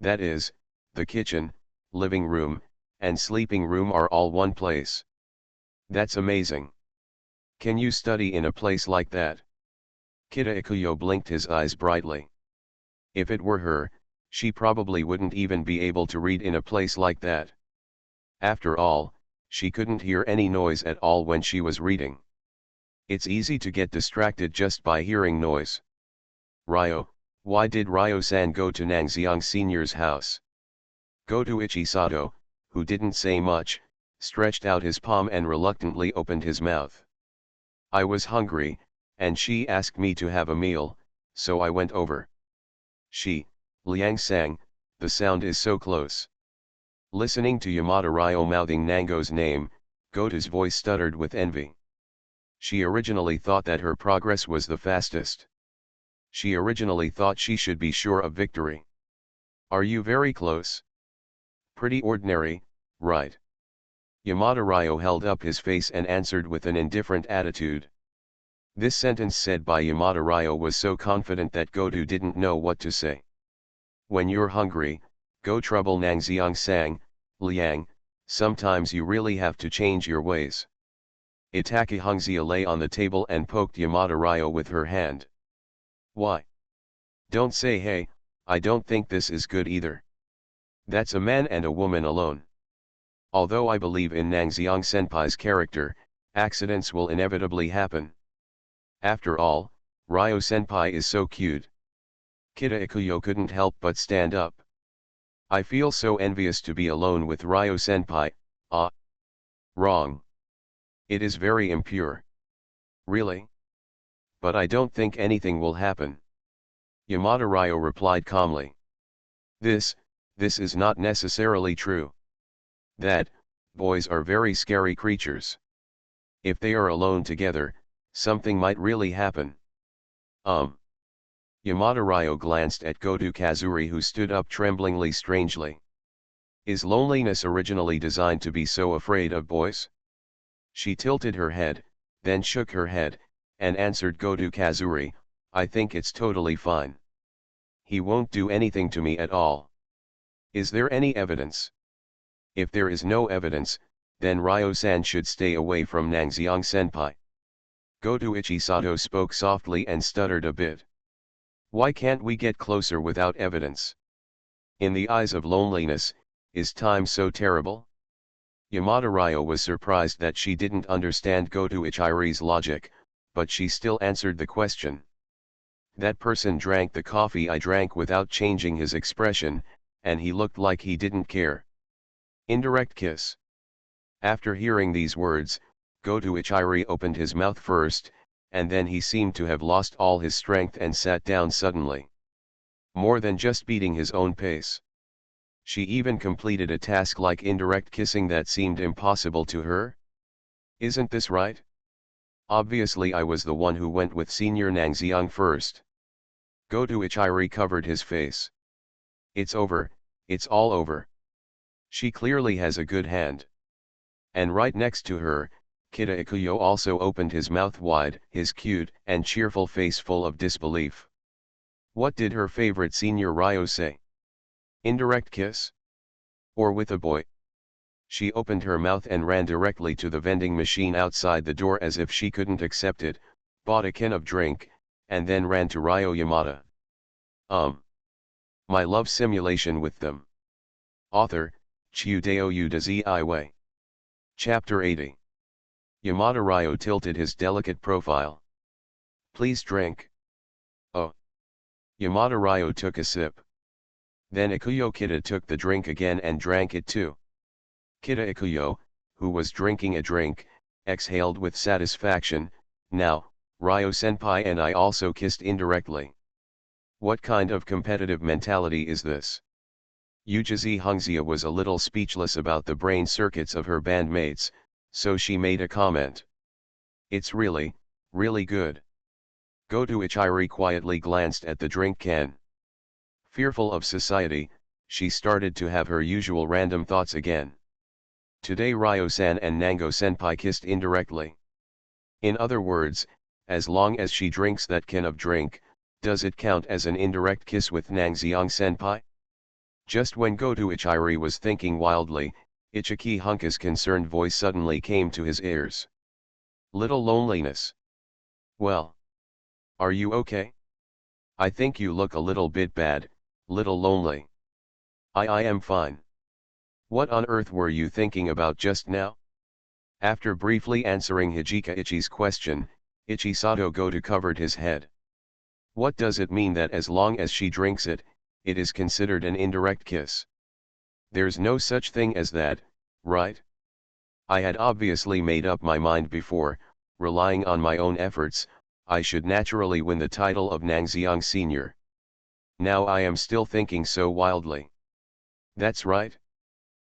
That is, the kitchen, living room, and sleeping room are all one place. That's amazing. Can you study in a place like that? Kita Ikuyo blinked his eyes brightly. If it were her, she probably wouldn't even be able to read in a place like that. After all, she couldn't hear any noise at all when she was reading. It's easy to get distracted just by hearing noise. Ryo, why did Ryo-san go to Nangxiang Senior's house? Goto Ichisato, who didn't say much, stretched out his palm and reluctantly opened his mouth. I was hungry, and she asked me to have a meal, so I went over. She, Liang Sang, the sound is so close. Listening to Yamada Ryo mouthing Nango's name, Goto's voice stuttered with envy. She originally thought that her progress was the fastest. She originally thought she should be sure of victory. Are you very close? Pretty ordinary, right? Yamada Ryo held up his face and answered with an indifferent attitude. This sentence said by Yamada Ryo was so confident that Goto didn't know what to say. When you're hungry, go trouble Nangxiang Sang, Liang, sometimes you really have to change your ways. Itaki Hungzia lay on the table and poked Yamada Ryo with her hand. Why? Don't say hey, I don't think this is good either. That's a man and a woman alone. Although I believe in Nangxiang Senpai's character, accidents will inevitably happen. After all, Ryo Senpai is so cute. Kita Ikuyo couldn't help but stand up. I feel so envious to be alone with Ryo Senpai. Wrong. It is very impure. Really? But I don't think anything will happen. Yamada Ryo replied calmly. This is not necessarily true. That, boys are very scary creatures. If they are alone together, something might really happen. Yamada Ryo glanced at Goto Kazuri, who stood up tremblingly strangely. Is loneliness originally designed to be so afraid of boys? She tilted her head, then shook her head, and answered Goto Kazuri, I think it's totally fine. He won't do anything to me at all. Is there any evidence? If there is no evidence, then Ryo-san should stay away from Nangxiang Senpai. Goto Ichisato spoke softly and stuttered a bit. Why can't we get closer without evidence? In the eyes of loneliness, is time so terrible? Yamada Ryo was surprised that she didn't understand Goto Ichiri's logic, but she still answered the question. That person drank the coffee I drank without changing his expression, and he looked like he didn't care. Indirect kiss. After hearing these words, Goto Ichiri opened his mouth first, and then he seemed to have lost all his strength and sat down suddenly. More than just beating his own pace. She even completed a task like indirect kissing that seemed impossible to her? Isn't this right? Obviously I was the one who went with Senior Nangxiang first. Goto Ichiri covered his face. It's over, it's all over. She clearly has a good hand. And right next to her, Kita Ikuyo also opened his mouth wide, his cute and cheerful face full of disbelief. What did her favorite Senior Ryo say? Indirect kiss? Or with a boy? She opened her mouth and ran directly to the vending machine outside the door as if she couldn't accept it, bought a can of drink, and then ran to Ryo Yamada. My love simulation with them. Author, Chiudeo Udazi. Chapter 80. Yamada Ryo tilted his delicate profile. Please drink. Oh. Yamada Ryo took a sip. Then Ikuyo Kita took the drink again and drank it too. Kita Ikuyo, who was drinking a drink, exhaled with satisfaction. Now, Ryo Senpai and I also kissed indirectly. What kind of competitive mentality is this? Ujizi Hungzia was a little speechless about the brain circuits of her bandmates, so she made a comment. It's really, really good. Goto Ichiri quietly glanced at the drink can. Fearful of society, she started to have her usual random thoughts again. Today Ryo-san and Nango-senpai kissed indirectly. In other words, as long as she drinks that can of drink, does it count as an indirect kiss with Nangxiang-senpai? Just when Goto Ichiri was thinking wildly, Ichiki Hunka's concerned voice suddenly came to his ears. Little loneliness. Well. Are you okay? I think you look a little bit bad, little lonely. I am fine. What on earth were you thinking about just now? After briefly answering Hijika Ichi's question, Ichisato Goto covered his head. What does it mean that as long as she drinks it, it is considered an indirect kiss? There's no such thing as that, right? I had obviously made up my mind before, relying on my own efforts, I should naturally win the title of Nangxiang Senior. Now I am still thinking so wildly. That's right.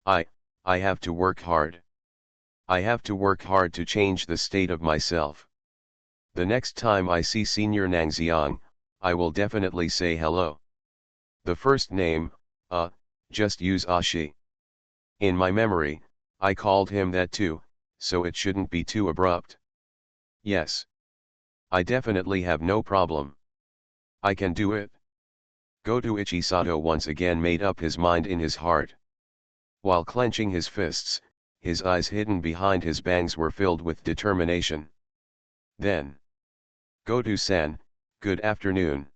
I have to work hard. I have to work hard to change the state of myself. The next time I see Senior Nangxiang, I will definitely say hello. The first name, just use Ashi. In my memory, I called him that too, so it shouldn't be too abrupt. Yes. I definitely have no problem. I can do it. Goto Ichisato once again made up his mind in his heart. While clenching his fists, his eyes hidden behind his bangs were filled with determination. Then. Goto-san, good afternoon.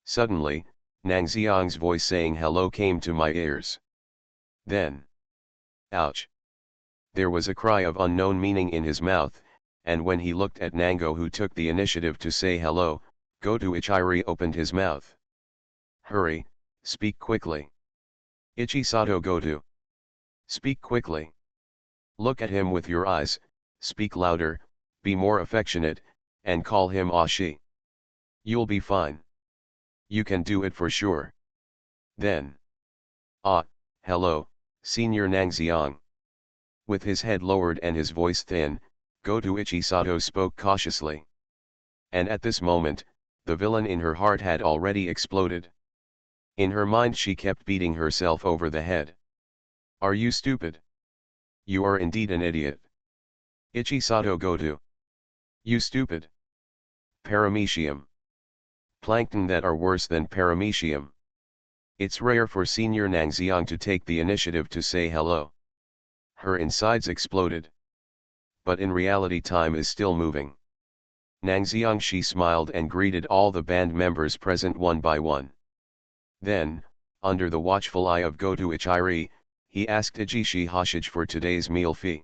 Suddenly, Nangxiang's voice saying hello came to my ears. Then. Ouch. There was a cry of unknown meaning in his mouth, and when he looked at Nango who took the initiative to say hello, Goto Ichiri opened his mouth. Hurry, speak quickly. Ichisato Goto. Speak quickly. Look at him with your eyes, speak louder, be more affectionate, and call him Ashi. You'll be fine. You can do it for sure. Then. Hello, Senior Nangxiang. With his head lowered and his voice thin, Goto Ichisato spoke cautiously. And at this moment, the villain in her heart had already exploded. In her mind she kept beating herself over the head. Are you stupid? You are indeed an idiot. Ichisato Goto. You stupid. Paramecium. Plankton that are worse than paramecium. It's rare for Senior Nangxiang to take the initiative to say hello. Her insides exploded. But in reality time is still moving. Nangxiang, she smiled and greeted all the band members present one by one. Then, under the watchful eye of Goto Ichiri, he asked Ijishi Hoshige for today's meal fee.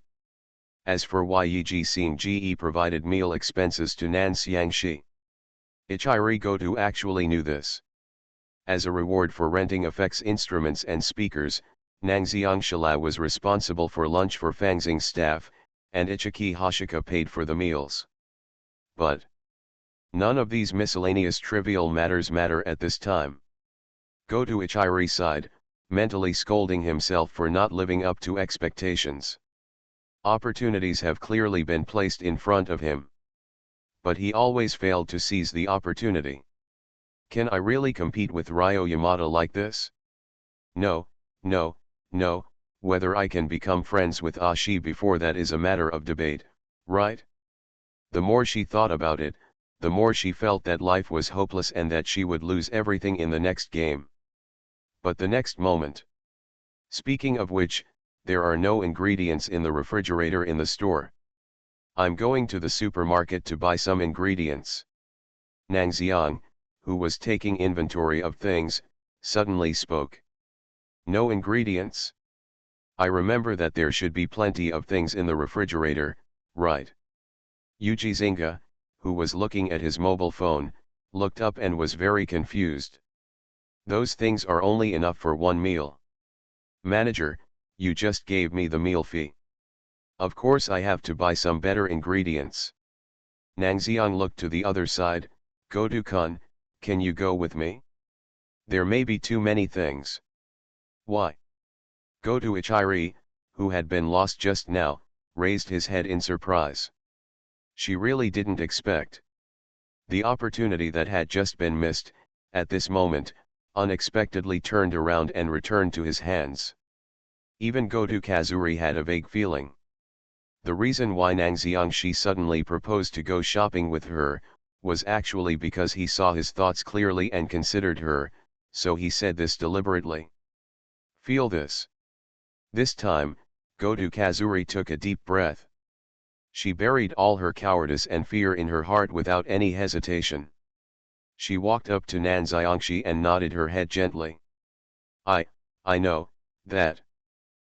As for Yiji Sing Ge provided meal expenses to Nan Xiangshi. Ichiri Goto actually knew this. As a reward for renting effects instruments and speakers, Nang Xiangshala was responsible for lunch for Fangxing's staff, and Ichiki Hoshika paid for the meals. But none of these miscellaneous trivial matters matter at this time. Goto Ichiri sighed, mentally scolding himself for not living up to expectations. Opportunities have clearly been placed in front of him. But he always failed to seize the opportunity. Can I really compete with Ryo Yamada like this? No, no, no, whether I can become friends with Ashi before that is a matter of debate, right? The more she thought about it, the more she felt that life was hopeless and that she would lose everything in the next game. But the next moment. Speaking of which, there are no ingredients in the refrigerator in the store. I'm going to the supermarket to buy some ingredients. Nang Xiang, who was taking inventory of things, suddenly spoke. No ingredients? I remember that there should be plenty of things in the refrigerator, right? Yuji Zinga, who was looking at his mobile phone, looked up and was very confused. Those things are only enough for one meal. Manager, you just gave me the meal fee. Of course I have to buy some better ingredients. Nang Xiang looked to the other side. Goto-kun, can you go with me? There may be too many things. Why? Goto Ichiri, who had been lost just now, raised his head in surprise. She really didn't expect. The opportunity that had just been missed, at this moment, unexpectedly turned around and returned to his hands. Even Goto Kazuri had a vague feeling. The reason why Nang Xiangshi suddenly proposed to go shopping with her, was actually because he saw his thoughts clearly and considered her, so he said this deliberately. Feel this. This time, Goto Kazuri took a deep breath. She buried all her cowardice and fear in her heart without any hesitation. She walked up to Nan Xiangshi and nodded her head gently. I know, that.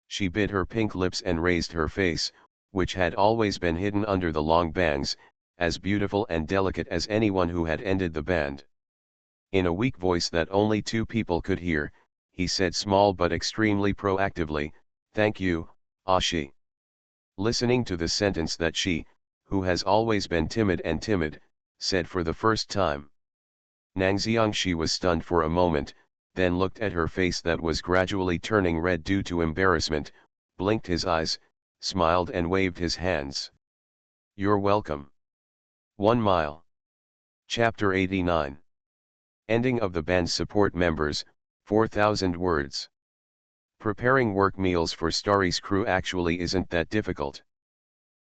She bit her pink lips and raised her face, which had always been hidden under the long bangs, as beautiful and delicate as anyone who had ended the band. In a weak voice that only two people could hear, he said small but extremely proactively, "Thank you, Ashi." Listening to the sentence that she, who has always been timid, said for the first time. Nang Xiangshi was stunned for a moment, then looked at her face that was gradually turning red due to embarrassment, blinked his eyes, smiled and waved his hands. You're welcome. 1 mile. Chapter 89. Ending of the band's support members, 4,000 words. Preparing work meals for Starry's crew actually isn't that difficult.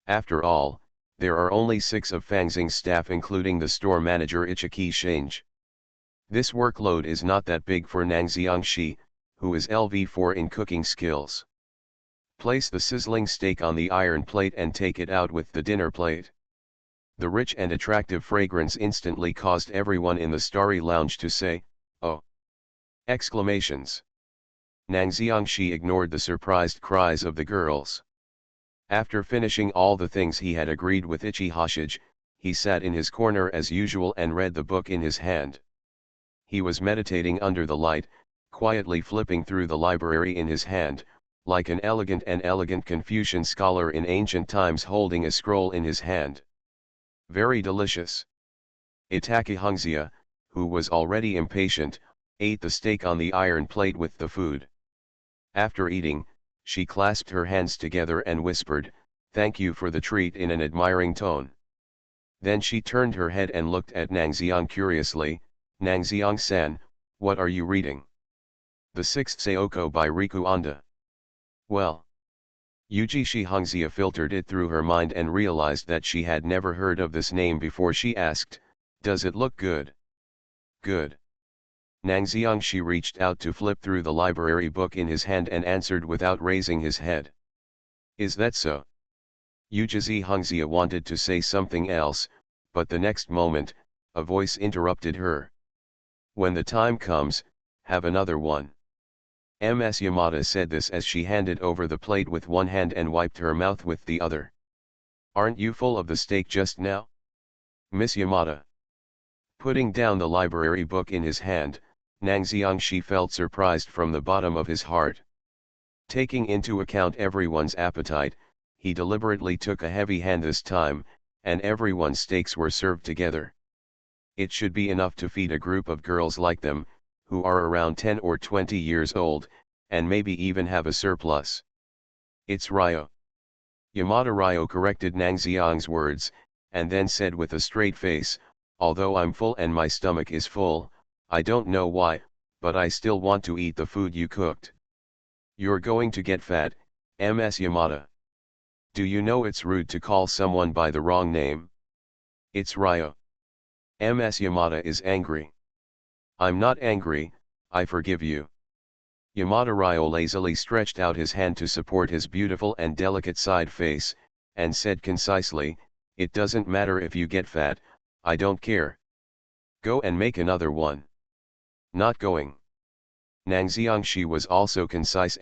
After all, there are only 6 of Fangxing's staff including the store manager Ichiki Shange. This workload is not that big for Nang Xiangshi, who is LV4 in cooking skills. Place the sizzling steak on the iron plate and take it out with the dinner plate. The rich and attractive fragrance instantly caused everyone in the Starry lounge to say, "Oh!" Exclamations. Nang Xiangshi ignored the surprised cries of the girls. After finishing all the things he had agreed with Ichi Hoshige, he sat in his corner as usual and read the book in his hand. He was meditating under the light, quietly flipping through the library in his hand, like an elegant Confucian scholar in ancient times holding a scroll in his hand. Very delicious. Itaki Hungzia, who was already impatient, ate the steak on the iron plate with the food. After eating, she clasped her hands together and whispered, "Thank you for the treat," in an admiring tone. Then she turned her head and looked at Nang Xiang curiously. "Nang Xiang-san, what are you reading?" "The Sixth Sayoko by Riku Anda." "Well." Yujishi Hungzia filtered it through her mind and realized that she had never heard of this name before. She asked, "Does it look good?" "Good." Nang Xiangshi reached out to flip through the library book in his hand and answered without raising his head. "Is that so?" Yujishi Hungzia wanted to say something else, but the next moment, a voice interrupted her. "When the time comes, have another one." Ms. Yamada said this as she handed over the plate with one hand and wiped her mouth with the other. Aren't you full of the steak just now? Miss Yamada. Putting down the library book in his hand, Nang Xiangshi felt surprised from the bottom of his heart. Taking into account everyone's appetite, he deliberately took a heavy hand this time, and everyone's steaks were served together. It should be enough to feed a group of girls like them, who are around 10 or 20 years old, and maybe even have a surplus. It's Ryo. Yamada Ryo corrected Nang Xiang's words, and then said with a straight face, although I'm full and my stomach is full, I don't know why, but I still want to eat the food you cooked. You're going to get fat, Ms. Yamada. Do you know it's rude to call someone by the wrong name? It's Ryo. Ms. Yamada is angry. I'm not angry, I forgive you. Yamada Ryo lazily stretched out his hand to support his beautiful and delicate side face, and said concisely, it doesn't matter if you get fat, I don't care. Go and make another one. Not going. Nang Xiangshi was also concise.